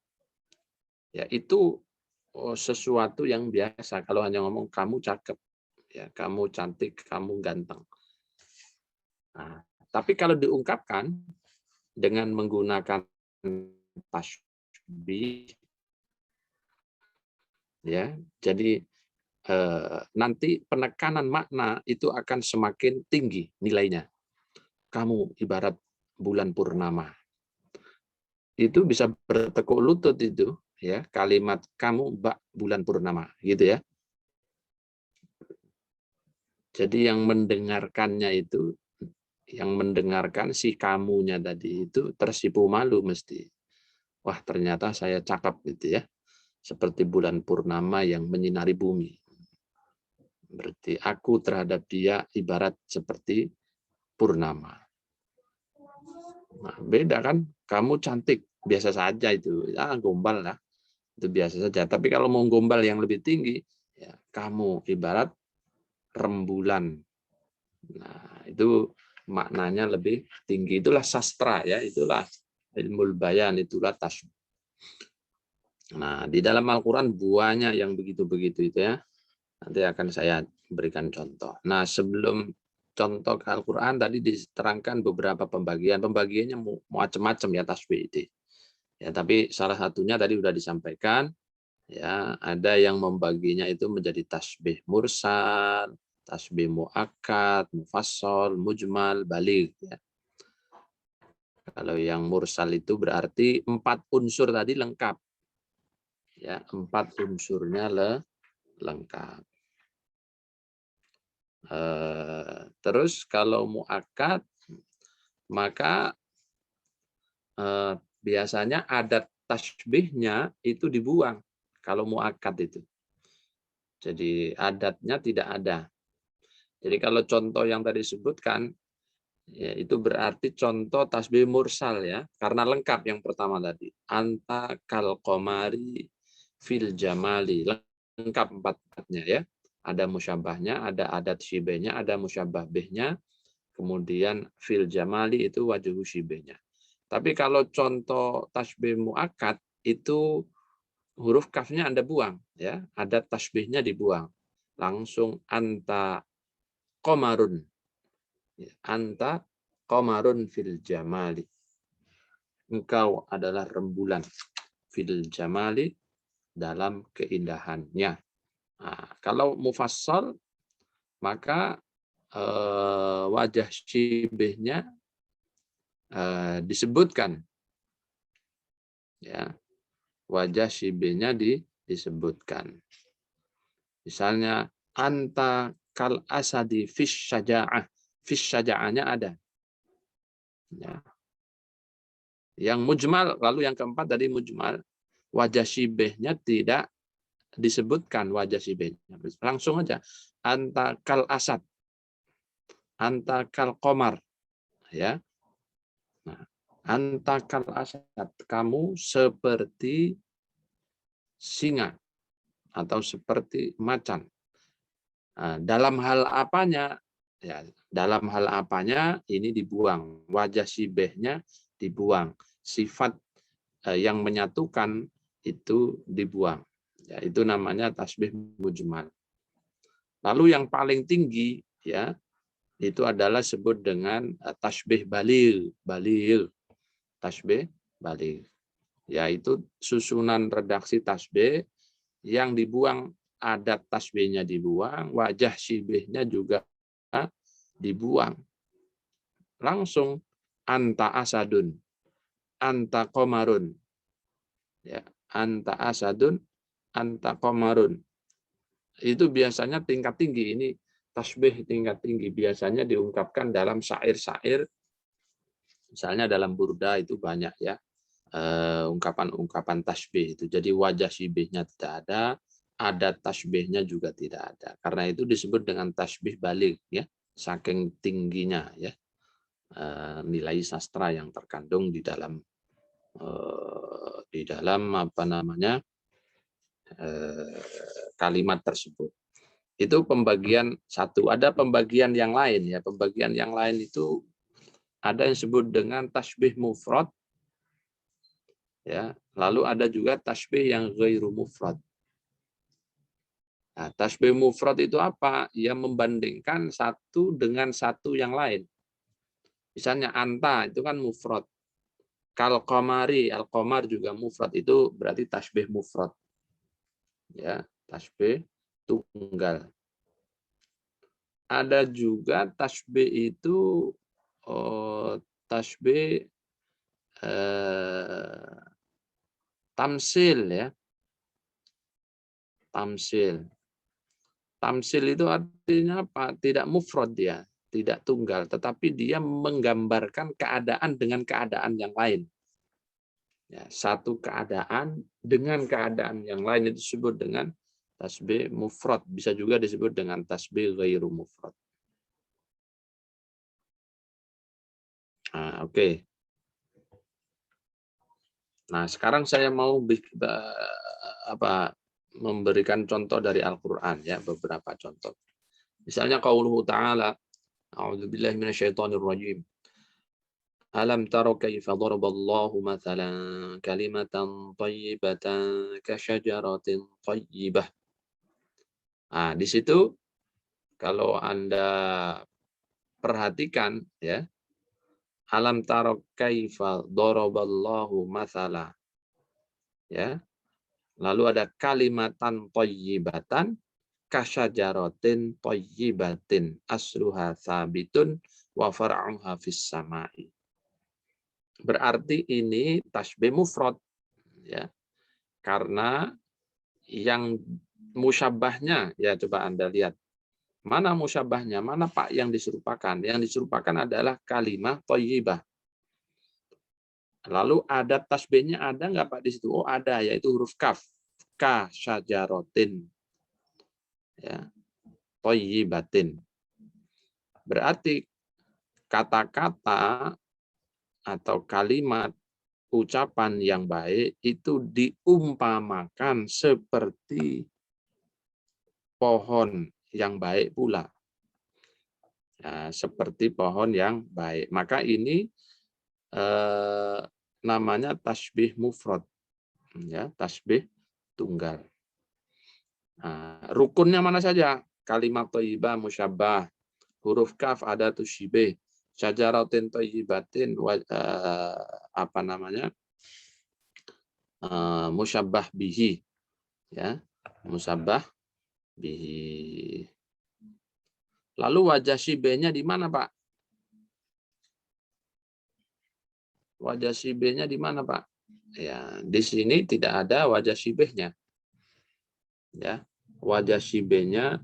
Ya, itu sesuatu yang biasa kalau hanya ngomong kamu cakep, ya, kamu cantik, kamu ganteng. Nah, tapi kalau diungkapkan dengan menggunakan tasbih, ya, jadi nanti penekanan makna itu akan semakin tinggi nilainya. Kamu ibarat bulan purnama. Itu bisa bertekuk lutut itu, ya, kalimat kamu bak bulan purnama, gitu ya. Jadi yang mendengarkannya itu, yang mendengarkan si kamunya tadi itu tersipu malu mesti. Wah, ternyata saya cakep gitu ya. Seperti bulan purnama yang menyinari bumi. Berarti aku terhadap dia ibarat seperti purnama. Nah, beda kan? Kamu cantik, biasa saja itu. Ya, gombal lah. Itu biasa saja. Tapi kalau mau gombal yang lebih tinggi, ya, kamu ibarat rembulan. Nah, itu maknanya lebih tinggi. Itulah sastra ya, itulah ilmu bayan, itulah tasbih. Nah, di dalam Al-Qur'an banyak yang begitu-begitu itu ya. Nanti akan saya berikan contoh. Nah, sebelum contoh ke Al-Qur'an tadi diterangkan beberapa pembagian. Pembagiannya macam-macam ya tasbih itu. Ya, tapi salah satunya tadi sudah disampaikan. Ya, ada yang membaginya itu menjadi tasbih mursal, tasbih muakkad, mufassal, mujmal, baligh. Ya. Kalau yang mursal itu berarti 4 unsur tadi lengkap. Ya, 4 unsurnya lengkap. Terus kalau muakkad maka biasanya adat tasbihnya itu dibuang kalau muakkad itu. Jadi adatnya tidak ada. Jadi kalau contoh yang tadi disebutkan ya, itu berarti contoh tasbih mursal ya, karena lengkap yang pertama tadi. Anta kal qamari fil jamali, lengkap 4-4-nya ya. Ada musyabbahnya, ada adat syibehnya, ada musyabbah bihnya, kemudian fil jamali itu wajhu syibehnya. Tapi kalau contoh tasbih muakkad itu huruf kafnya Anda buang ya, adat tasbihnya dibuang. Langsung anta qamarun. Anta qamarun fil jamali. Engkau adalah rembulan fil jamali dalam keindahannya. Nah, kalau mufassal maka wajah syibihnya disebutkan. Ya. Wajah syibihnya disebutkan. Misalnya anta kal asadi fish syaja'ah. Fish syaja'ahnya ada. Ya. Yang mujmal, lalu yang keempat dari mujmal, wajah syibihnya tidak disebutkan wajah syibihnya. Langsung aja. Anta kal asad. Anta kal qamar. Ya. Nah, anta kal asad. Kamu seperti singa. atau seperti macan. Nah, dalam hal apanya? Ya, dalam hal apanya ini dibuang, wajah sibehnya dibuang, sifat yang menyatukan itu dibuang. Ya, itu namanya tasbih mujmal. Lalu yang paling tinggi ya itu adalah sebut dengan tasbih balil, tasbih balil. Yaitu susunan redaksi tasbih yang dibuang, adat tasbihnya dibuang, wajah sibihnya juga dibuang. Langsung anta asadun, anta komarun. Ya, anta asadun, anta komarun. Itu biasanya tingkat tinggi, ini tasbih tingkat tinggi biasanya diungkapkan dalam syair-syair, misalnya dalam burda itu banyak ya ungkapan-ungkapan tasbih itu. Jadi wajah sibihnya tidak ada, adat tasbihnya juga tidak ada. Karena itu disebut dengan tasbih balik ya, saking tingginya ya nilai sastra yang terkandung di dalam apa namanya kalimat tersebut. Itu pembagian satu. Ada pembagian yang lain ya. Pembagian yang lain itu ada yang disebut dengan tasbih mufrad ya. Lalu ada juga tasbih yang ghairu mufrad. Nah, tasbih mufrad itu apa? Ya membandingkan satu dengan satu yang lain. Misalnya anta itu kan mufrad. Kal qamari, al qamar juga mufrad, itu berarti tasbih mufrad. Ya, tasbih tunggal. Ada juga tasbih itu tasbih tamsil ya. Tamsil. Tamsil itu artinya apa? Tidak mufrad dia, tidak tunggal, tetapi dia menggambarkan keadaan dengan keadaan yang lain. Ya, satu keadaan dengan keadaan yang lain itu disebut dengan tasbih mufrad, bisa juga disebut dengan tasbih ghairu mufrad. Nah, oke. Nah, sekarang saya mau memberikan contoh dari Al-Qur'an ya, beberapa contoh. Misalnya qauluhu ta'ala, a'udzubillahi minasyaitonirrajim. Alam taro kaifa daraballahu mathalan kalimatan thayyibatan kasyajaratin thayyibah. Nah, di situ kalau Anda perhatikan ya, alam taro kaifa daraballahu mathala. Ya. Lalu ada kalimatan thayyibatan kasyajaratin thayyibatin asluha tsabitun wa far'uha fis samai. Berarti ini tasbih mufrad ya. Karena yang musyabahnya ya, coba Anda lihat. Mana musyabahnya? Mana Pak yang diserupakan? Yang diserupakan adalah kalimat thayyibah. Lalu adat tasbihnya ada nggak Pak di situ? Oh ada, yaitu huruf kaf. Ka syajaratin. Ya. Thayyibatin. Berarti kata-kata atau kalimat ucapan yang baik itu diumpamakan seperti pohon yang baik pula. Ya, seperti pohon yang baik. Maka ini namanya tasbih mufrad. Ya, tasbih tunggal. Nah, rukunnya mana saja? Kalimat thayyibah musyabbah. Huruf kaf ada tusyibih. Syajaratin thayyibatin apa namanya? Musyabbah bihi. Ya, musyabbah bihi. Lalu wajah sibehnya di mana, Pak? Wajah sibehnya di mana, Pak? Ya, di sini tidak ada wajah sibehnya. Ya, wajah sibehnya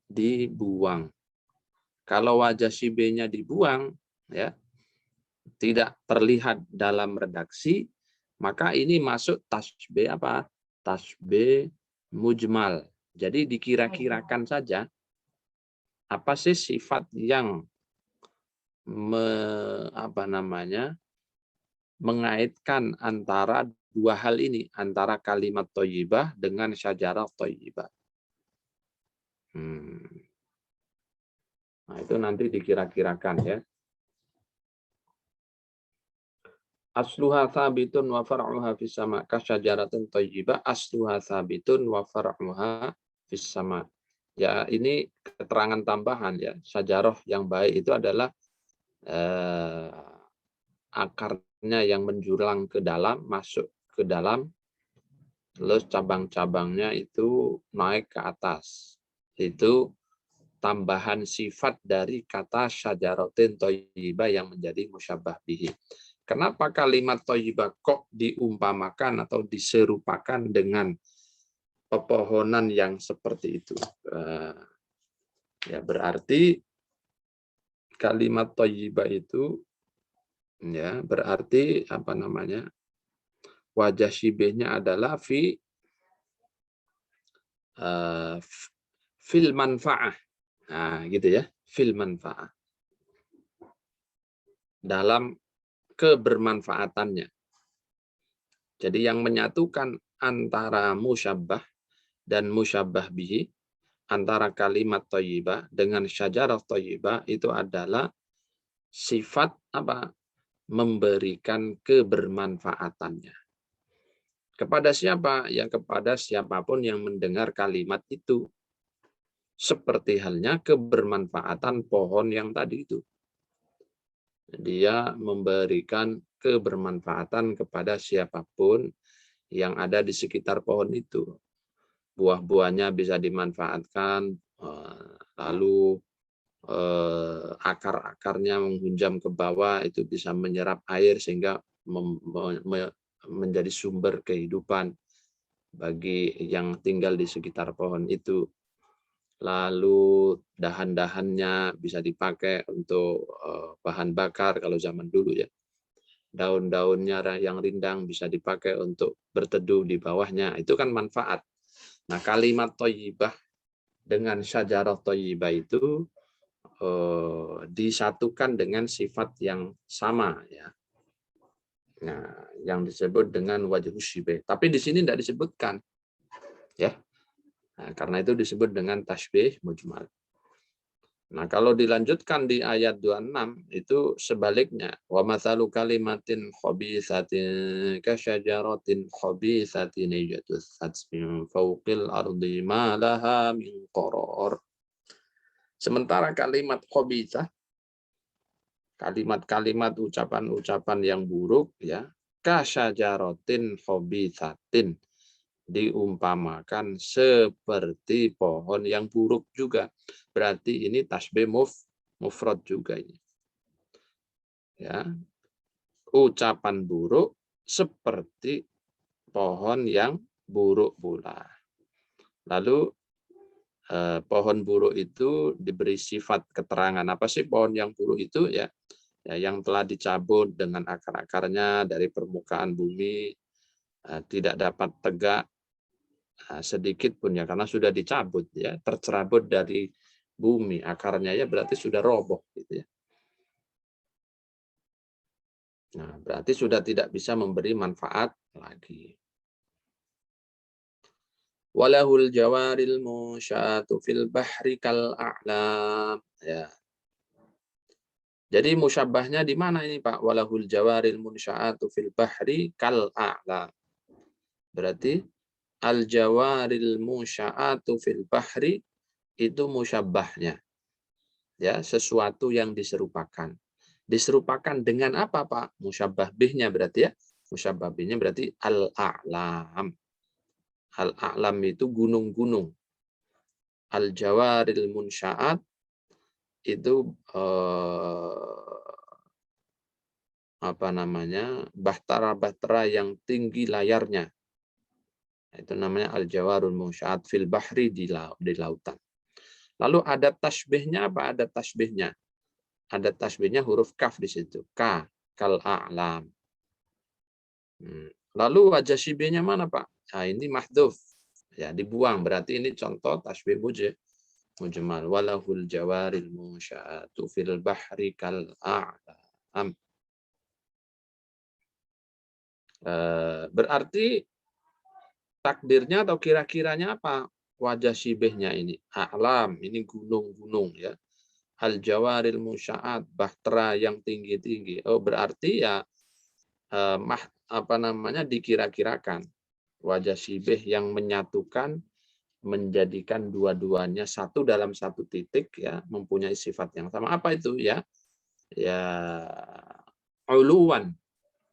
dibuang. Kalau wajah sibehnya dibuang, ya, tidak terlihat dalam redaksi, maka ini masuk tasbih apa? Tasbih mujmal. Jadi dikira-kirakan saja apa sih sifat yang mengaitkan antara dua hal ini antara kalimat thayyibah dengan syajarah thayyibah. Nah, itu nanti dikira-kirakan ya. Asluha thabitun wa far'uha fis sama' kasyajaratin thayyibah asluha thabitun wa far'uha fis sama'. Ya, ini keterangan tambahan ya. Syajarah yang baik itu adalah akarnya yang menjulang ke dalam, masuk ke dalam, terus cabang-cabangnya itu naik ke atas. Itu tambahan sifat dari kata syajaratin thayyibah yang menjadi musyabbah bihi. Kenapa kalimat thayyibah kok diumpamakan atau diserupakan dengan pepohonan yang seperti itu? Ya berarti kalimat thayyibah itu ya berarti apa namanya? Wajah syibihnya adalah fil manfa'ah. Nah, gitu ya, fil manfa'ah. Dalam kebermanfaatannya. Jadi yang menyatukan antara musyabbah dan musyabbah bihi, antara kalimat thayyibah dengan syajarah thayyibah itu adalah sifat apa? Memberikan kebermanfaatannya. Kepada siapa? Ya kepada siapapun yang mendengar kalimat itu. Seperti halnya kebermanfaatan pohon yang tadi itu. Dia memberikan kebermanfaatan kepada siapapun yang ada di sekitar pohon itu. Buah-buahnya bisa dimanfaatkan, lalu akar-akarnya menghunjam ke bawah, itu bisa menyerap air sehingga menjadi sumber kehidupan bagi yang tinggal di sekitar pohon itu. Lalu dahan-dahannya bisa dipakai untuk bahan bakar kalau zaman dulu ya. Daun-daunnya yang rindang bisa dipakai untuk berteduh di bawahnya. Itu kan manfaat. Nah, kalimat thayyibah dengan syajarah thayyibah itu disatukan dengan sifat yang sama ya. Nah, yang disebut dengan wajhu syibih. Tapi di sini tidak disebutkan. Ya. Nah, karena itu disebut dengan tasbih mujmal. Nah, kalau dilanjutkan di ayat 26 itu sebaliknya. Wa mathalu kalimatin khabithatin kasyajaratin khabithatin yajtusat min fawqil ardi ma laha min qarar. Sementara kalimat khabithah, kalimat-kalimat ucapan-ucapan yang buruk ya, kasyajaratin khabithatin, diumpamakan seperti pohon yang buruk juga. Berarti ini tasbih mufrad juga ini. Ya. Ucapan buruk seperti pohon yang buruk pula. Lalu pohon buruk itu diberi sifat keterangan. Apa sih pohon yang buruk itu ya? Ya, yang telah dicabut dengan akar-akarnya dari permukaan bumi, tidak dapat tegak sedikit pun ya, karena sudah dicabut ya, tercerabut dari bumi akarnya ya, berarti sudah roboh gitu ya. Nah, berarti sudah tidak bisa memberi manfaat lagi. Walahul jawaril musyatu fil bahri kal a'lam ya. Jadi musyabbahnya di mana ini Pak? Walahul jawaril munsya'atu fil bahri kal a'lam. Berarti al-jawaril musya'atu fil bahri itu musyabbahnya. Ya, sesuatu yang diserupakan. Diserupakan dengan apa, Pak? Musyabbah bihnya berarti ya. Musyabbah bihnya berarti al-a'lam. Al-a'lam itu gunung-gunung. Al-jawaril munsya'at itu apa namanya? Bahtera-bahtera yang tinggi layarnya. Itu namanya al-jawarul munsya'at fil bahri di lautan. Lalu ada tasbihnya apa? Ada tasbihnya. Ada tasbihnya huruf kaf di situ. Ka, kal a'lam. Lalu wajah syibihnya mana Pak? Nah, ini mahdhuf. Ya, dibuang. Berarti ini contoh tasbih mujmal. Walahul jawaril munsya'atu fil bahri kal a'lam. Berarti takdirnya atau kira-kiranya apa? Wajah syibihnya ini. A'lam, ini gunung-gunung ya. Al-jawaril musya'at, bahtera yang tinggi-tinggi. Oh, berarti ya dikira-kirakan. Wajah syibih yang menyatukan, menjadikan dua-duanya satu dalam satu titik ya, mempunyai sifat yang sama. Apa itu ya? Ya, uluwan,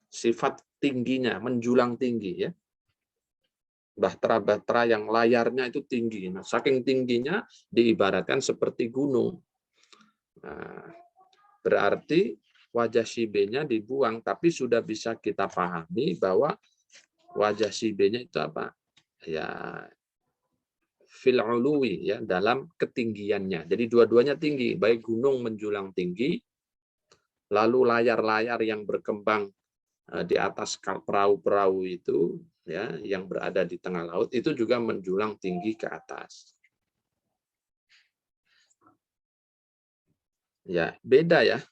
sifat tingginya, menjulang tinggi ya. Bahtera-bahtera yang layarnya itu tinggi. Nah, saking tingginya diibaratkan seperti gunung. Nah, berarti wajah syibihnya dibuang, tapi sudah bisa kita pahami bahwa wajah syibihnya itu apa? Ya, fil uluwi ya, dalam ketinggiannya. Jadi dua-duanya tinggi, baik gunung menjulang tinggi, lalu layar-layar yang berkembang di atas perahu-perahu itu ya, yang berada di tengah laut itu juga menjulang tinggi ke atas. Ya, beda ya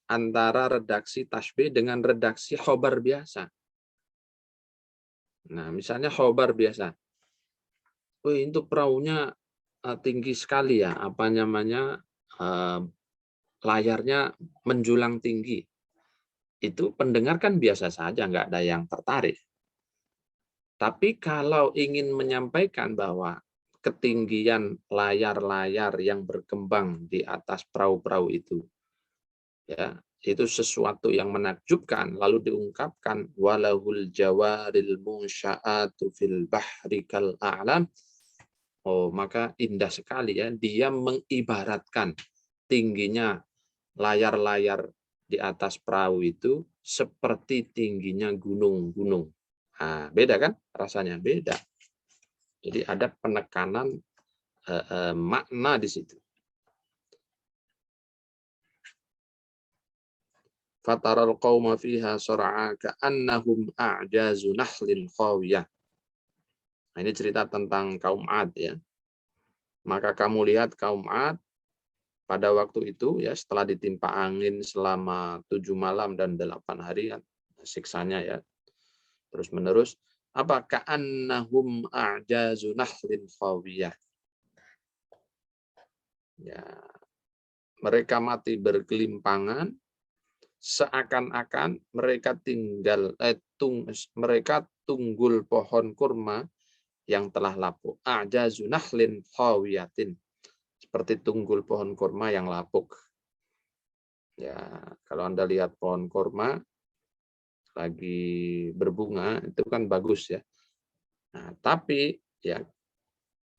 antara redaksi tasbih dengan redaksi khobar biasa. Nah, misalnya khobar biasa. Wih, itu perahunya tinggi sekali ya, apa namanya, layarnya menjulang tinggi. Itu pendengar kan biasa saja, nggak ada yang tertarik. Tapi kalau ingin menyampaikan bahwa ketinggian layar-layar yang berkembang di atas perahu-perahu itu, ya, itu sesuatu yang menakjubkan, lalu diungkapkan walahul jawaril munsya'atu fil bahri kal a'lam. Oh, maka indah sekali ya, dia mengibaratkan tingginya layar-layar di atas perahu itu seperti tingginya gunung-gunung. Nah, beda kan? Rasanya beda. Jadi ada penekanan makna di situ. Fataral qauma fiha sar'a ka'annahum a'jazu nahlin khawiyah. Nah, ini cerita tentang kaum Ad ya. Maka kamu lihat kaum Ad pada waktu itu ya, setelah ditimpa angin selama 7 malam dan 8 hari kan, siksanya ya. Terus menerus apa? Ka'annahum a'jazu nahlin khawiyah. Ya, mereka mati bergelimpangan seakan-akan mereka mereka tunggul pohon kurma yang telah lapuk. A'jazu nahlin khawiyatin, seperti tunggul pohon kurma yang lapuk. Ya, kalau Anda lihat pohon kurma lagi berbunga itu kan bagus ya. Nah, tapi ya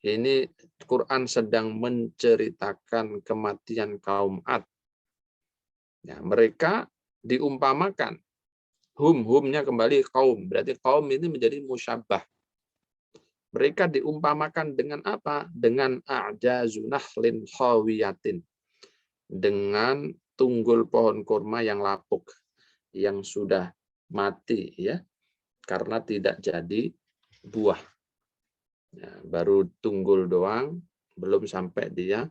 ini Quran sedang menceritakan kematian kaum Ad. Ya, mereka diumpamakan, humnya kembali kaum, berarti kaum ini menjadi musyabbah. Mereka diumpamakan dengan apa? Dengan a'jazu nahlin khawiyatin, dengan tunggul pohon kurma yang lapuk, yang sudah mati ya, karena tidak jadi buah. Ya, baru tunggul doang, belum sampai dia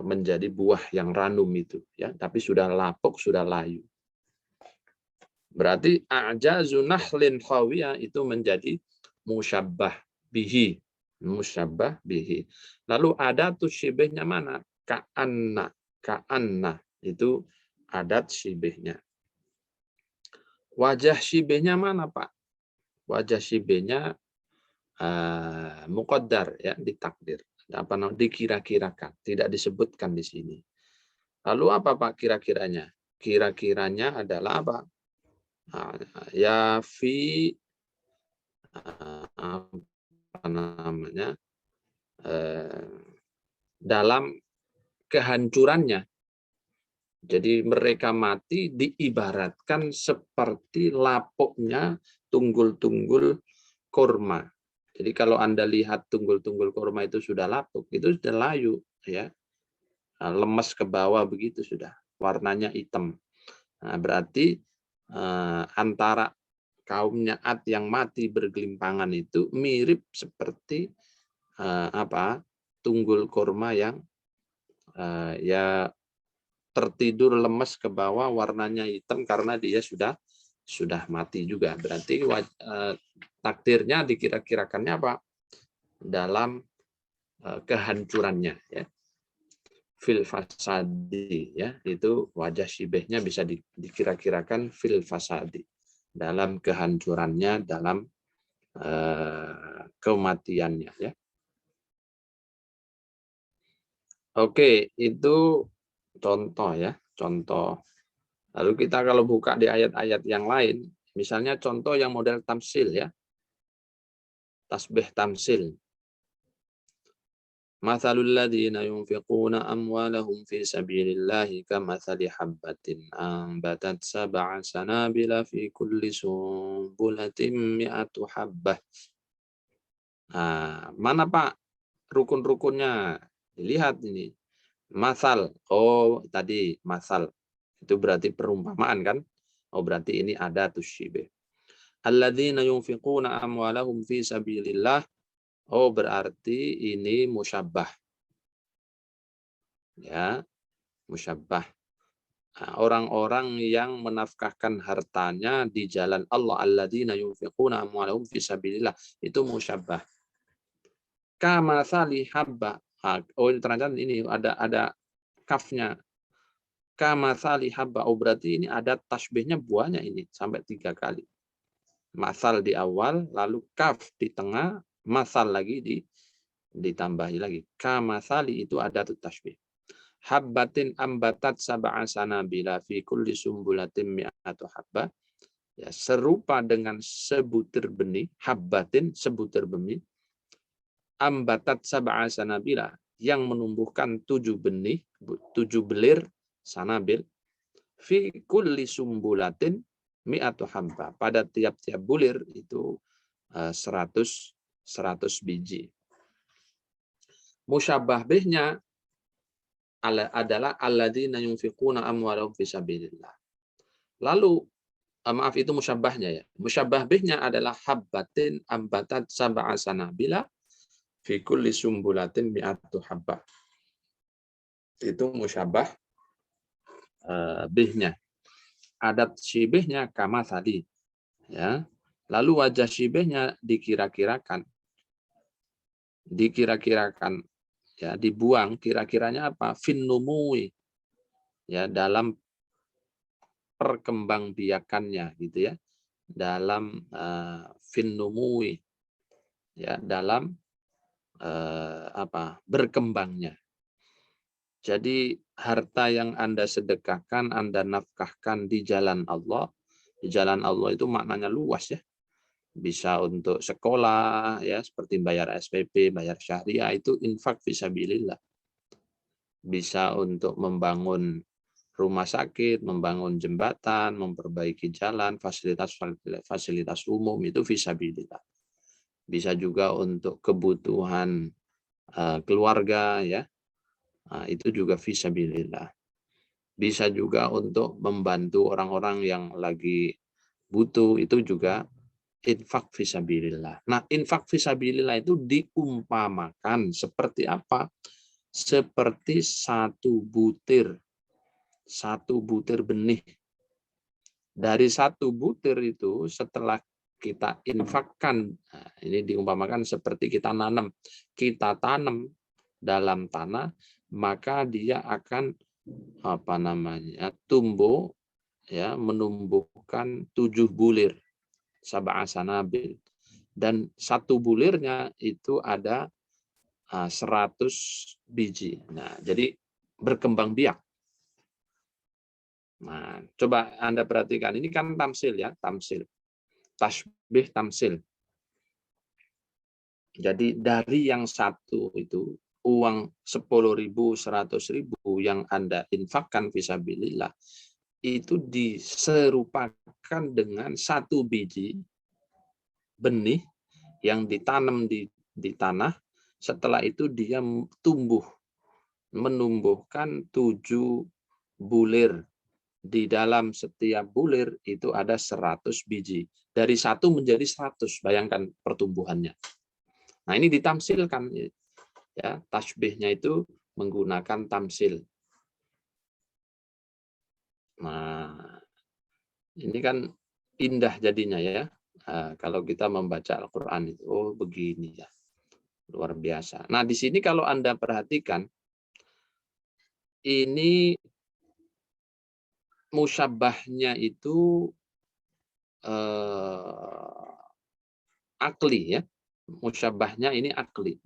menjadi buah yang ranum itu ya, tapi sudah lapuk, sudah layu. Berarti a'jazu nahlin khawiyah itu menjadi musyabbah bihi, musyabbah bihi. Lalu adat syibihnya mana? Ka'anna itu adat syibihnya. Wajah syibihnya mana, Pak? Wajah syibihnya muqaddar ya, ditakdir. Apa namanya, dikira-kirakan, tidak disebutkan di sini. Lalu apa Pak kira-kiranya? Kira-kiranya adalah apa? Ya fi apa namanya, dalam kehancurannya. Jadi mereka mati diibaratkan seperti lapuknya tunggul-tunggul kurma. Jadi kalau Anda lihat tunggul-tunggul kurma itu sudah lapuk, itu sudah layu ya. Lemes ke bawah begitu sudah, warnanya hitam. Nah, berarti antara kaumnya Ad yang mati bergelimpangan itu mirip seperti tunggul kurma yang ya tertidur lemes ke bawah, warnanya hitam karena dia sudah sudah mati juga. Berarti takdirnya dikira-kirakannya apa? Dalam kehancurannya, ya. Fil fasadi, ya, itu wajah syibehnya bisa dikira-kirakan fil fasadi, dalam kehancurannya, dalam kematiannya, ya. Oke, itu contoh, ya, contoh. Lalu kita kalau buka di ayat-ayat yang lain, misalnya contoh yang model tamsil, ya, tasbih tamsil. Mathalul ladzina yunfiquna amwalahum fi sabilillahi kamathali habbatin ambatat sab'a sanabila fi kulli sumbulatin mi'atu habbah. Nah, mana Pak rukun-rukunnya? Dilihat ini. Masal. Oh, tadi masal. Itu berarti perumpamaan kan? Oh, berarti ini ada tusyibih. Alladzina yunfiquna amwalahum fi sabilillah. Oh, berarti ini musyabbah. Ya, musyabbah. Nah, orang-orang yang menafkahkan hartanya di jalan Allah, alladzina yunfiquna amwalahum fi sabilillah, itu musyabbah. Kamathali habba. Oh, ini terangkan ini ada kafnya. Kamathali habba. Oh, berarti ini ada tasbihnya buahnya ini sampai 3 kali. Masal di awal, lalu kaf di tengah, masal lagi ditambahi lagi. Kamathali itu ada tasbih. Habbatin ambatat sab'a sanabila fi kulli sumbulatin mi'atu habba. Ya, serupa dengan sebutir benih, habbatin sebutir benih, ambatat sab'a sanabila yang menumbuhkan 7 benih, 7 belir sanabil, fi kulli sumbulatin mi'atu habba. Pada tiap-tiap bulir itu 100 biji. Musyabbah bihnya adalah alladzina yunfiquna amwalahum fi sabilillah. Lalu maaf, itu musyabbahnya, ya. Musyabbah bihnya adalah habbatin ambatat sab'a sanabila fi kulli sumbulatin mi'atu habbah. Itu musyabbah bihnya. Adat syibihnya kama tadi, ya. Lalu wajah syibihnya dikira-kirakan, ya, dibuang, kira-kiranya apa? Finnumui, ya, dalam perkembangbiakannya, gitu, ya, dalam finnumui, ya, dalam berkembangnya. Jadi harta yang Anda sedekahkan, Anda nafkahkan di jalan Allah. Di jalan Allah itu maknanya luas, ya. Bisa untuk sekolah, ya, seperti bayar SPP, bayar syariah, itu infak fisabilillah. Bisa untuk membangun rumah sakit, membangun jembatan, memperbaiki jalan, fasilitas umum, itu fisabilillah. Bisa juga untuk kebutuhan keluarga, ya. Nah, itu juga fisabilillah. Bisa juga untuk membantu orang-orang yang lagi butuh, itu juga infak fisabilillah. Nah, infak fisabilillah itu diumpamakan seperti apa? Seperti satu butir benih. Dari satu butir itu setelah kita infakkan, nah, ini diumpamakan seperti kita tanam dalam tanah, maka dia akan tumbuh, ya, menumbuhkan 7 bulir sab'a sanabil, dan satu bulirnya itu ada 100 biji. Nah, jadi berkembang biak. Nah, coba Anda perhatikan, ini kan tamsil, ya, tamsil, tasbih tamsil. Jadi dari yang satu itu uang 10.000, 100.000 yang Anda infakkan fisabilillah, itu diserupakan dengan satu biji benih yang ditanam di tanah. Setelah itu dia tumbuh, menumbuhkan 7 bulir. Di dalam setiap bulir itu ada 100 biji. Dari 1 menjadi 100, bayangkan pertumbuhannya. Nah, ini ditamsilkan, ya, tasbihnya itu menggunakan tamsil. Nah, ini kan indah jadinya ya. Kalau kita membaca Al-Quran itu, oh begini ya, luar biasa. Nah di sini kalau Anda perhatikan, ini musyabbahnya itu akli ya. Musyabbahnya ini akli.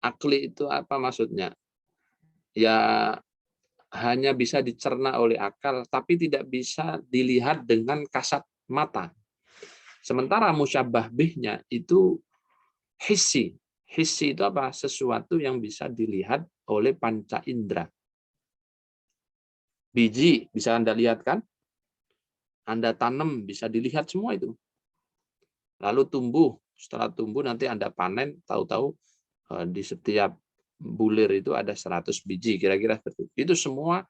Akli itu apa maksudnya? Ya hanya bisa dicerna oleh akal, tapi tidak bisa dilihat dengan kasat mata. Sementara musyabbah bihnya itu hissi. Hissi itu apa? Sesuatu yang bisa dilihat oleh panca indera. Biji bisa Anda lihat kan? Anda tanam bisa dilihat semua itu. Lalu tumbuh, setelah tumbuh nanti Anda panen, tahu-tahu di setiap bulir itu ada 100 biji, kira-kira seperti itu. Itu semua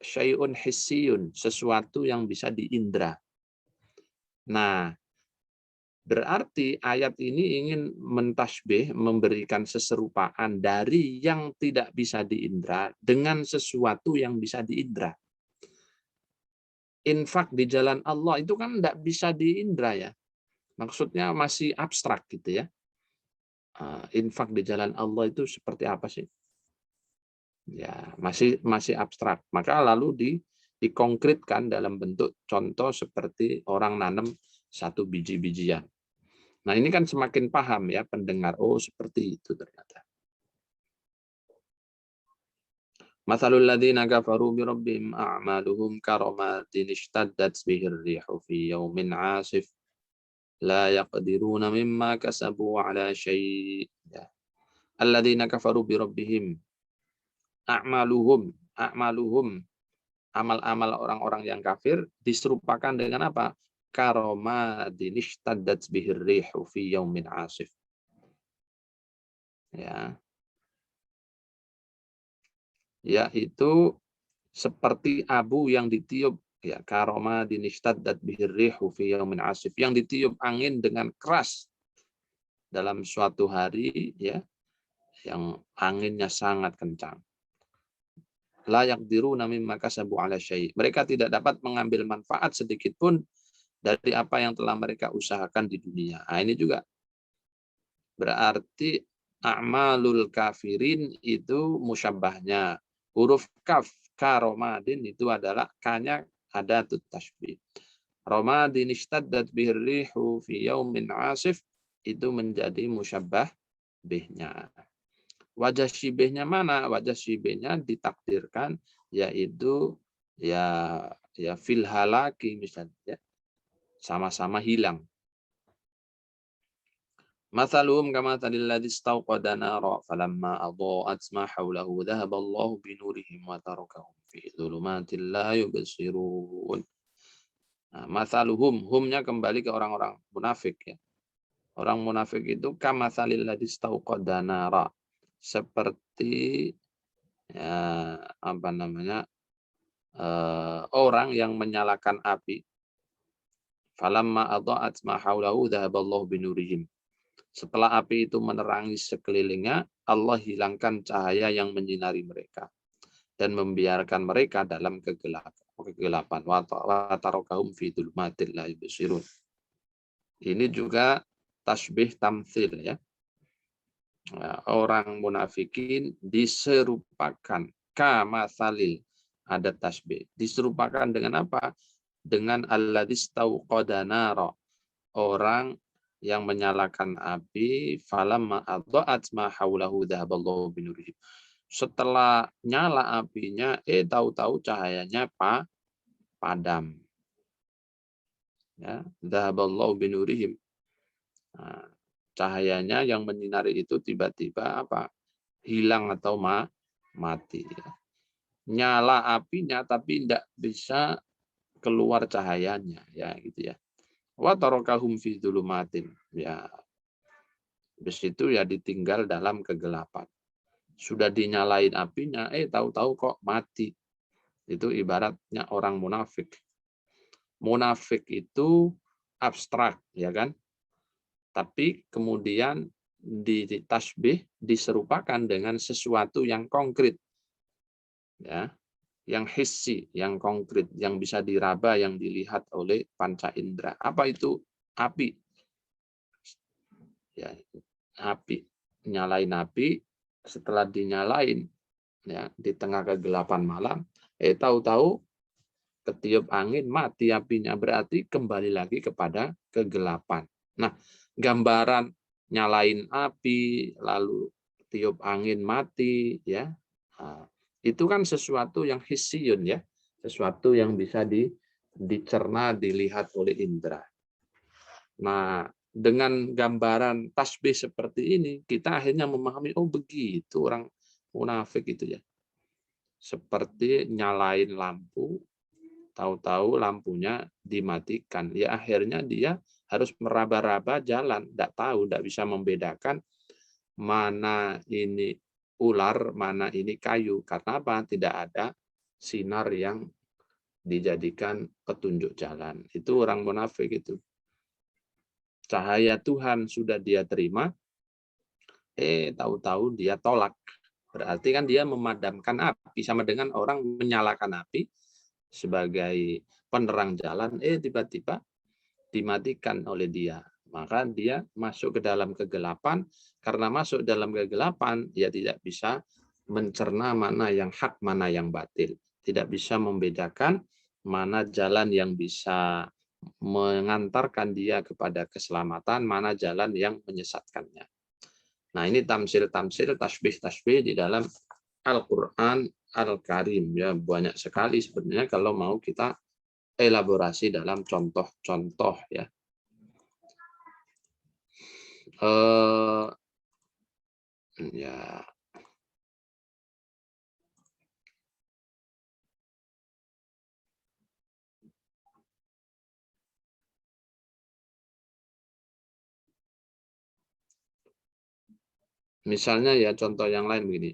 syai'un hissiyun, sesuatu yang bisa diindra. Nah, berarti ayat ini ingin mentasbih, memberikan seserupaan dari yang tidak bisa diindra dengan sesuatu yang bisa diindra. Infak di jalan Allah itu kan tidak bisa diindra ya. Maksudnya masih abstrak gitu ya. Infak di jalan Allah itu seperti apa sih? Ya, masih abstrak. Maka lalu dikonkretkan dalam bentuk contoh seperti orang nanam satu biji-bijian. Nah, ini kan semakin paham ya pendengar, oh seperti itu ternyata. Mathalul ladzina kafaru bi rabbihim a'maluhum karamatin ishtaddat bihi ar-rihu fi yawmin 'asif la yaqdiruna mimma kasabu 'ala syai'. Alladzina kafaru bi rabbihim a'maluhum amal-amal orang-orang yang kafir diserupakan dengan apa? Karomadin ishtaddat bihi ar-rihu fi yawmin 'asif. Ya. Yaitu seperti abu yang ditiup ya karoma dinistaddat bihirrihu fi yaumin asif, yang ditiup angin dengan keras dalam suatu hari ya yang anginnya sangat kencang. Layak diru nami maka sabu ala syai. Mereka tidak dapat mengambil manfaat sedikit pun dari apa yang telah mereka usahakan di dunia. Nah, ini juga berarti a'malul kafirin itu musyabbahnya. Huruf kaf karomadin itu adalah kanya ada tasbih. Romadin ishtaddat bihrihu fi yaumin asif itu menjadi musyabbah bihnya. Wajah syibihnya mana? Wajah syibihnya ditakdirkan yaitu ya fil halaki misalnya, sama-sama hilang. Mathaluhum kamatalil ladzi istawqada nara falamma adha'at ma hawlahu dhahaba Allahu bi nurihim wa tarakahum fi dhulumatin la yubsirun. Nah, mathaluhum, humnya kembali ke orang-orang munafik ya. Orang munafik itu kamathalil ladzi istawqada nara, seperti ya, apa namanya? Orang yang menyalakan api. Falamma adha'at ma hawlahu dhahaba Allahu bi nurihim. Setelah api itu menerangi sekelilingnya, Allah hilangkan cahaya yang menyinari mereka dan membiarkan mereka dalam kegelapan. Wa tarakahum fi dzulumatil la yubsirun. Ini juga tasbih tamtsil ya. Orang munafikin diserupakan kamatsalil, ada tasbih. Diserupakan dengan apa? Dengan alladzis tauqada nara. Orang yang menyalakan api, falamma adha'at ma haulahu dhahaballahu binurihim. Setelah nyala apinya, tahu-tahu cahayanya padam. Ya, dhahaballahu binurihim. Nah, cahayanya yang menyinari itu tiba-tiba apa? Hilang atau mati. Ya. Nyala apinya tapi tidak bisa keluar cahayanya, ya gitu ya. Wa tarakahum fi dzulumatin, ya habis itu ya ditinggal dalam kegelapan. Sudah dinyalain apinya, tahu-tahu kok mati. Itu ibaratnya orang munafik. Munafik itu abstrak ya kan, tapi kemudian ditasbih diserupakan dengan sesuatu yang konkret ya. yang hissi, yang konkret, yang bisa diraba, yang dilihat oleh panca indera. Apa itu api? Ya, api. Nyalain api, setelah dinyalain ya di tengah kegelapan malam, tahu-tahu ketiup angin, mati apinya, berarti kembali lagi kepada kegelapan. Nah, gambaran nyalain api lalu tiup angin mati ya. Nah, itu kan sesuatu yang hissiyun ya, sesuatu yang bisa dicerna, dilihat oleh indera. Nah, dengan gambaran tasbih seperti ini, kita akhirnya memahami, oh begitu orang munafik itu ya. Seperti nyalain lampu, tahu-tahu lampunya dimatikan. Ya akhirnya dia harus meraba-raba jalan, tidak tahu, tidak bisa membedakan mana ini ular, mana ini kayu. Karena apa? Tidak ada sinar yang dijadikan petunjuk jalan. Itu orang munafik itu. Cahaya Tuhan sudah dia terima, tahu-tahu dia tolak. Berarti kan dia memadamkan api, sama dengan orang menyalakan api sebagai penerang jalan, tiba-tiba dimatikan oleh dia. Maka dia masuk ke dalam kegelapan. Karena masuk dalam kegelapan, dia tidak bisa mencerna mana yang hak, mana yang batil. Tidak bisa membedakan mana jalan yang bisa mengantarkan dia kepada keselamatan, mana jalan yang menyesatkannya. Nah, ini tamsil-tamsil, tasbih-tasbih di dalam Al-Quran Al-Karim. Ya, banyak sekali sebenarnya kalau mau kita elaborasi dalam contoh-contoh ya. Ya. Misalnya ya contoh yang lain begini.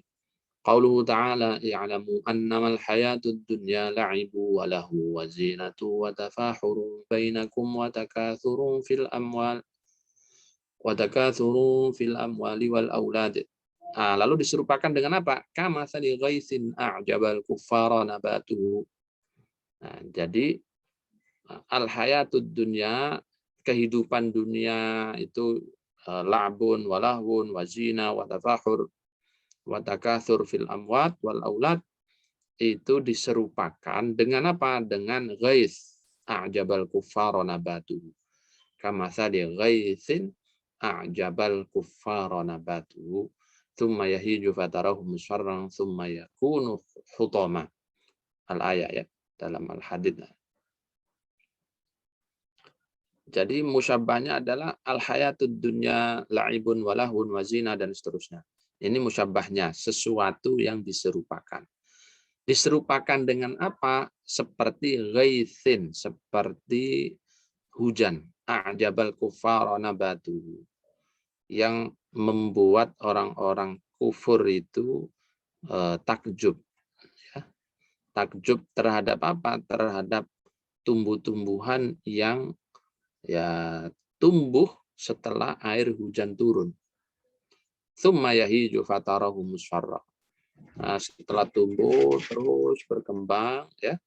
Qauluhu ta'ala i'lamu annamal hayatud dunya la'ibu wa lahu wa zinatu wa tafahurun bainakum wa takathurun fil amwali wal aulad. Lalu diserupakan dengan apa? Kama sali ghaisin a'jabal kuffara nabatuhu. Jadi al hayatud dunya, kehidupan dunia itu la'bun wa lahwun wa zina wa tafahur wa takatsur fil amwat wal aulad, itu diserupakan dengan apa? Dengan ghais a'jabal kuffara nabatuhu. Kama sali ghaisin a'jabal kuffara nabatuhu thumma yahiju fatarahu musfarran thumma yakunu hutama. Al-ayat ya dalam al-hadid. Jadi musyabbahnya adalah al-hayatud dunya la'ibun walahun wazina dan seterusnya. Ini musyabbahnya, sesuatu yang diserupakan. Diserupakan dengan apa? Seperti ghaithin, seperti hujan. A'jabal kuffara nabatuhu. Yang membuat orang-orang kufur itu takjub. Ya. Takjub terhadap apa? Terhadap tumbuh-tumbuhan yang ya tumbuh setelah air hujan turun. Tsumma yahiju fatarahu musfarra. Setelah tumbuh terus berkembang ya.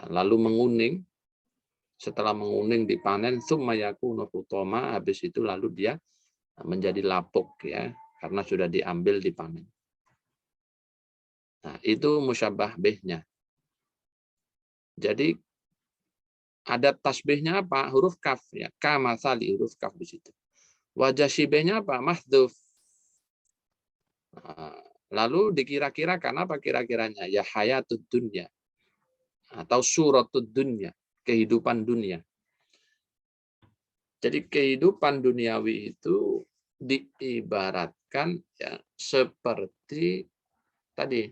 Lalu menguning. Setelah menguning dipanen, tsumma yakunu hutama, habis itu lalu dia menjadi lapuk ya, karena sudah diambil dipanen. Nah, itu musyabbah bihnya. Jadi ada tasbihnya apa? Huruf kaf ya. Kama sali, huruf kaf di situ. Wajah shibehnya apa? Mahdhuf. Lalu dikira-kirakan apa kira-kiranya? Ya hayatud dunya. Atau suratud dunya. Kehidupan dunia. Jadi kehidupan duniawi itu diibaratkan ya seperti tadi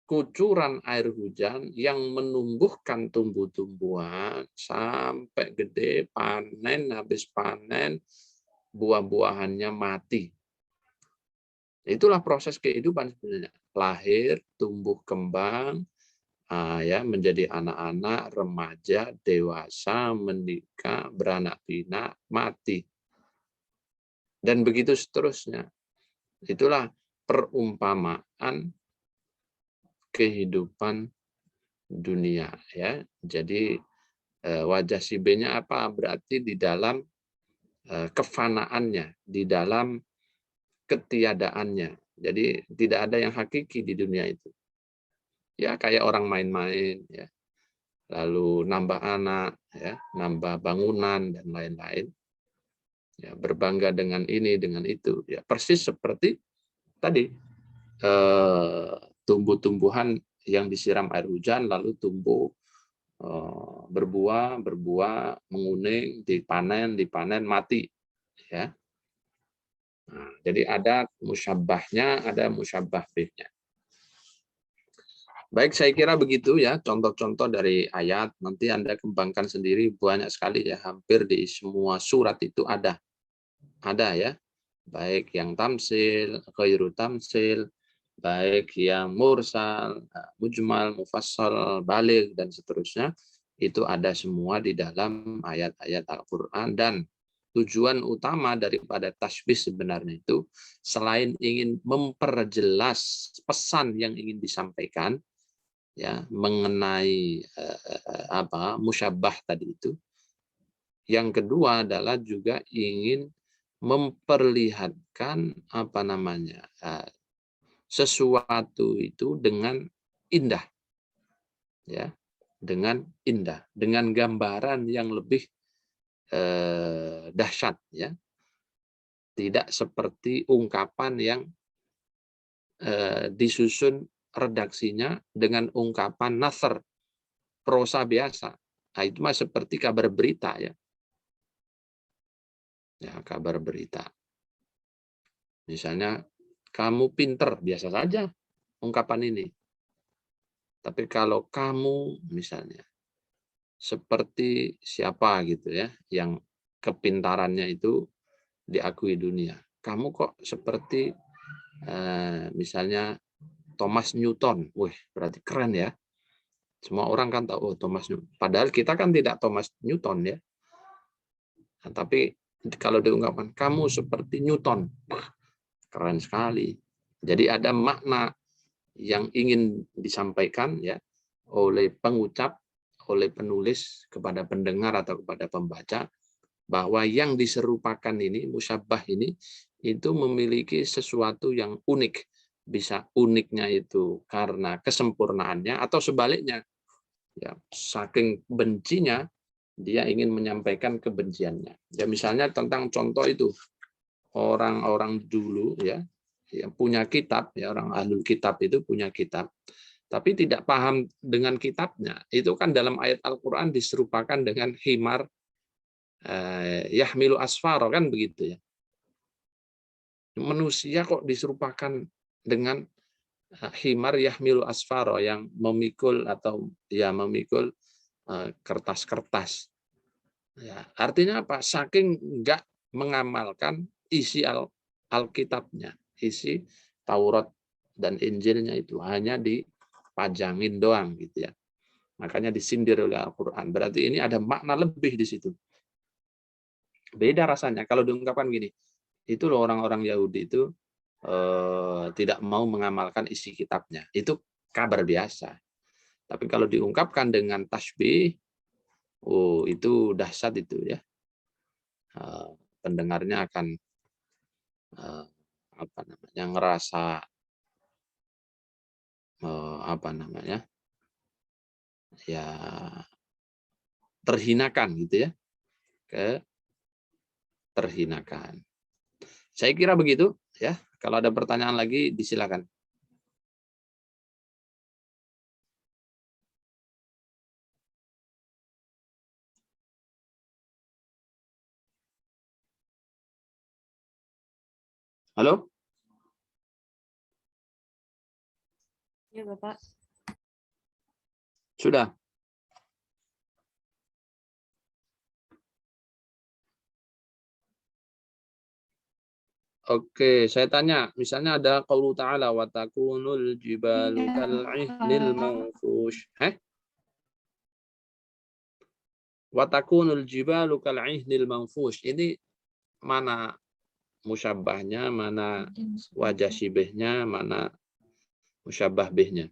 kucuran air hujan yang menumbuhkan tumbuh-tumbuhan sampai gede, panen, habis panen, buah-buahannya mati. Itulah proses kehidupan sebenarnya. Lahir, tumbuh kembang, ya menjadi anak-anak, remaja, dewasa, menikah, beranak pinak, mati. Dan begitu seterusnya. Itulah perumpamaan kehidupan dunia, ya. Jadi wajah si B-nya apa? Berarti di dalam kefanaannya, di dalam ketiadaannya. Jadi tidak ada yang hakiki di dunia itu. Ya kayak orang main-main, ya. Lalu nambah anak, ya, nambah bangunan dan lain-lain. Ya, berbangga dengan ini, dengan itu. Ya, persis seperti tadi tumbuh-tumbuhan yang disiram air hujan lalu tumbuh, berbuah, menguning, dipanen, mati. Ya. Nah, jadi ada musyabbahnya, ada musyabbah bihnya. Baik, saya kira begitu ya contoh-contoh dari ayat. Nanti Anda kembangkan sendiri, banyak sekali ya, hampir di semua surat itu ada ya. Baik yang tamsil, ghairu tamsil, baik yang mursal, mujmal, mufassal, baligh dan seterusnya, itu ada semua di dalam ayat-ayat Al-Qur'an. Dan tujuan utama daripada tasbih sebenarnya itu selain ingin memperjelas pesan yang ingin disampaikan ya mengenai musyabbah tadi itu. Yang kedua adalah juga ingin memperlihatkan sesuatu itu dengan indah, ya, dengan indah, dengan gambaran yang lebih dahsyat, ya, tidak seperti ungkapan yang disusun redaksinya dengan ungkapan nasr, prosa biasa. Nah, itu mah seperti kabar berita, ya. Ya, kabar berita. Misalnya, kamu pinter, biasa saja ungkapan ini. Tapi kalau kamu misalnya seperti siapa gitu ya, yang kepintarannya itu diakui dunia. Kamu kok seperti misalnya Thomas Newton. Wih, berarti keren ya. Semua orang kan tahu, oh, Thomas Newton. Padahal kita kan tidak Thomas Newton ya. Nah, tapi kalau diungkapkan, kamu seperti Newton. Keren sekali. Jadi ada makna yang ingin disampaikan ya oleh pengucap, oleh penulis kepada pendengar atau kepada pembaca, bahwa yang diserupakan ini, musyabbah ini, itu memiliki sesuatu yang unik. Bisa uniknya itu karena kesempurnaannya atau sebaliknya. Ya, saking bencinya, dia ingin menyampaikan kebenciannya. Ya, misalnya tentang contoh itu, orang-orang dulu ya, yang punya kitab, ya, orang ahlul kitab itu punya kitab, tapi tidak paham dengan kitabnya. Itu kan dalam ayat Al-Quran diserupakan dengan himar yahmilu asfaro, kan begitu ya. Manusia kok diserupakan dengan himar yahmilu asfaro, yang memikul atau ya memikul kertas-kertas. Ya, artinya apa? Saking enggak mengamalkan isi Alkitabnya, isi Taurat dan Injilnya itu hanya dipajangin doang gitu ya. Makanya disindir oleh Al-Quran. Berarti ini ada makna lebih di situ. Beda rasanya kalau diungkapkan gini. Itu loh orang-orang Yahudi itu tidak mau mengamalkan isi kitabnya. Itu kabar biasa. Tapi kalau diungkapkan dengan tasbih, oh itu dahsyat itu ya. Pendengarnya akan ngerasa ya terhinakan gitu ya, terhinakan. Saya kira begitu ya. Kalau ada pertanyaan lagi disilakan. Halo? Ya, Bapak. Sudah. Oke, saya tanya, misalnya ada qaulu ta'ala wa takunul jibalu kal'ihnil manfush. Wa takunul jibalu kal'ihnil manfush. Ini mana musyabbahnya, mana wajah syibihnya, mana musyabbah bihnya?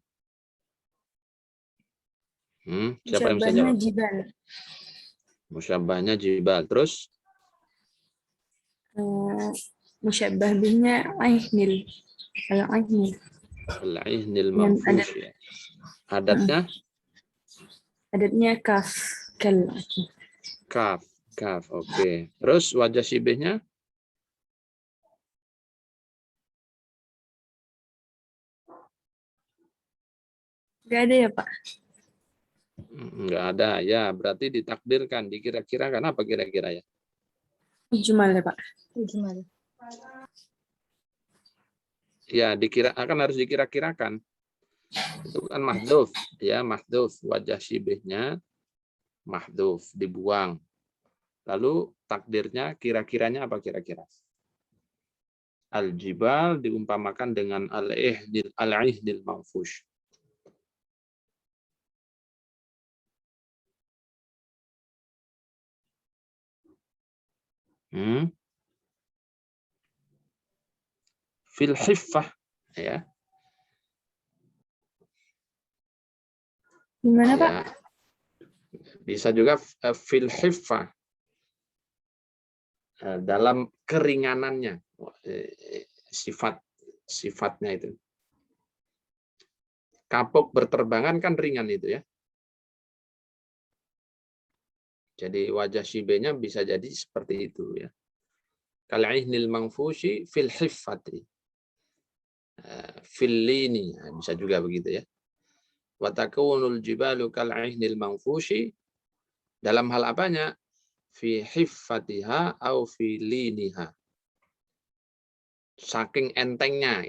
Siapa yang bisa Musyabbahnya jawab? jibal. Musyabbahnya jibal. Terus Musyabbah bihnya aihnil. Kalau aihnil. al-aihnil Yang manfush. Ya. Adatnya adatnya kaf. Kal. kaf. Kaf. Oke. Terus wajah syibihnya? Nggak ada ya, Pak? Enggak ada. Ya, berarti ditakdirkan, dikira-kirakan apa kira-kira ya? Ijmal ya, Pak? Ijmal. Ya, harus dikira-kirakan. Itu kan mahdhuf, ya, mahdhuf. Wajah syibihnya mahdhuf, dibuang. Lalu takdirnya kira-kiranya apa kira-kira? Al-jibal diumpamakan dengan al-ihnil manfush. Fil hiffah, ya. Gimana, Ya. Pak? Bisa juga fil hiffah, dalam keringanannya, sifatnya itu. Kapuk berterbangan kan ringan itu ya. Jadi wajah syibenya bisa jadi seperti itu ya. Kal'ihnil manfushi fil hiffati. Fil lini, bisa juga begitu ya. Wa takunul jibalu kal'ihnil manfushi, dalam hal apanya? Fi hiffatiha au fi liniha. Saking entengnya,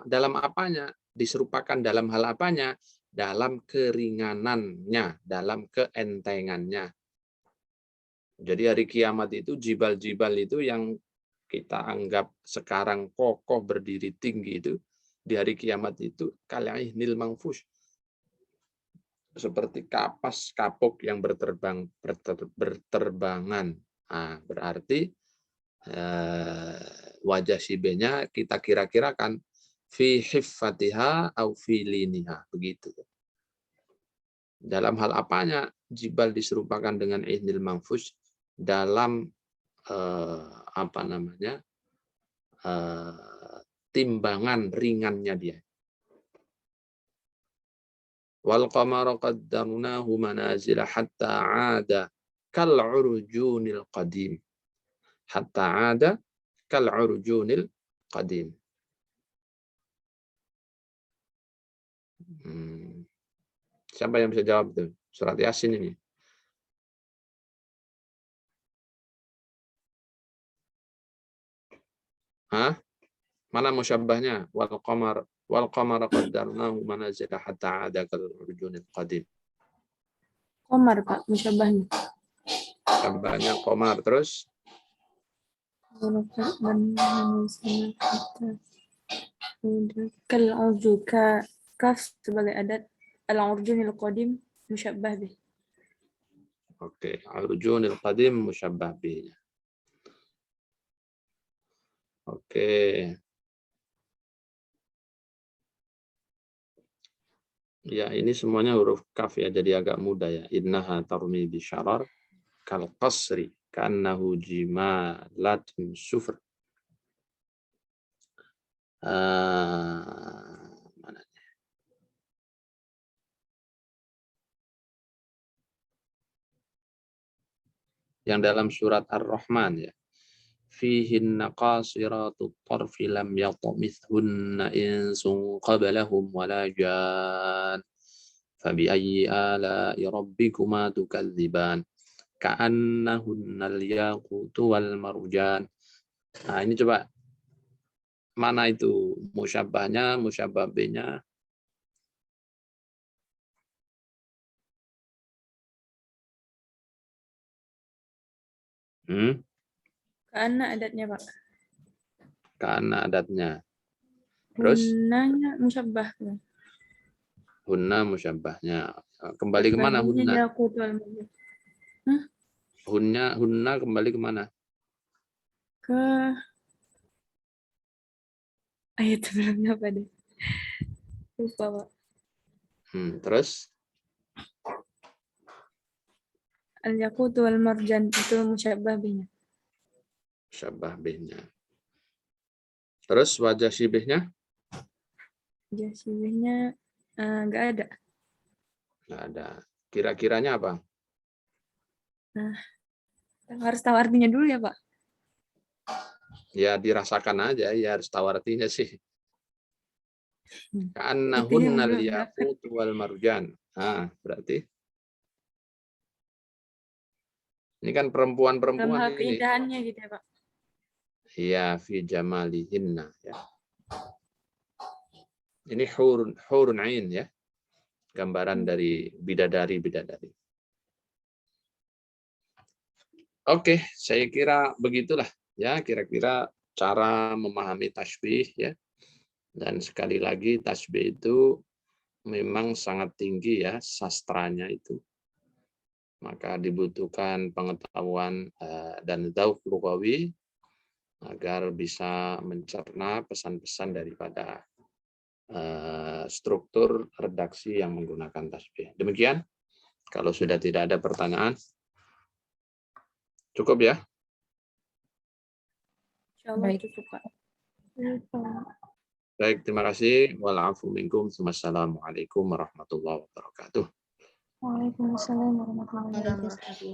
dalam apanya? Diserupakan dalam hal apanya? Dalam keringanannya, dalam keentengannya. Jadi hari kiamat itu jibal-jibal itu yang kita anggap sekarang kokoh berdiri tinggi itu, di hari kiamat itu kal'ihnil manfush, seperti kapas kapuk yang berterbangan. Nah, berarti wajah syibenya kita kira-kirakan fi hiffatiha au fi liniha, begitu. Dalam hal apanya jibal diserupakan dengan ihnil manfush? Dalam timbangan ringannya dia. Wal qamara qaddarnahu manazila hatta 'ada kal 'urjunil qadim. Hatta 'ada kal 'urjunil qadim. Siapa yang bisa jawab itu? Surat Yasin ini. Hah? Mana musyabbahnya? Wal qamara qaddarnahu manazila hatta 'ada kal 'urjunil qadim. Qamar, Pak, musyabbahnya. Musyabbahnya qamar, terus Kal urju kaf sebagai adat, al-urjunil qadim musyabbah bih. Oke, al-urjunil qadim musyabbah bih. Oke. Ya, ini semuanya huruf kaf ya, jadi agak mudah ya. Innaha tarmi bi syarar kal qasri kannahu jimalatun sufr. Mana? Yang dalam surat Ar-Rahman ya. Fihinna qasiratut tarfi lam yatamithunna insun qablahum wala jan. Fabi ayyi ala'i rabbikuma tukadziban. Ka'annahunnal yaqutu wal marjan. Nah, ini coba. Mana itu musyabbahnya, musyabbah bihnya? Karena adatnya, Pak. Karena adatnya. Terus? Hunnanya musyabbah. Hunna musyabbahnya. Kembali kemana hunna? Hunna kembali kemana? Ke Ayat sebelumnya apa deh? Lupa, Pak. Terus Al-Yaqut wal Marjan itu musyabbah bihnya. syabah bihnya. Terus wajah sibihnya? Jasibihnya nggak ada. Nggak ada. Kira-kiranya apa? Harus tahu artinya dulu ya, Pak. Ya dirasakan aja, ya harus tahu artinya sih. Itu yang Ka'annahunnal belum dapat. yaqut wal marjan. Berarti ini kan Dalam perempuan-perempuan hal ini. keindahannya gitu ya, Pak. Ya fi jamalihinna ya. Ini hurun ain ya. Gambaran dari bidadari-bidadari. Oke, saya kira begitulah ya kira-kira cara memahami tasbih ya. Dan sekali lagi tasbih itu memang sangat tinggi ya sastranya itu. Maka dibutuhkan pengetahuan dan dzauq lughawi agar bisa mencerna pesan-pesan daripada struktur redaksi yang menggunakan tasbih. Demikian, kalau sudah tidak ada pertanyaan, cukup ya? Insyaallah Baik. cukup, Pak. Baik, terima kasih. Wa'alaikum minkum. Wassalamualaikum warahmatullahi wabarakatuh. Waalaikumsalam warahmatullahi wabarakatuh. Waalaikumsalam.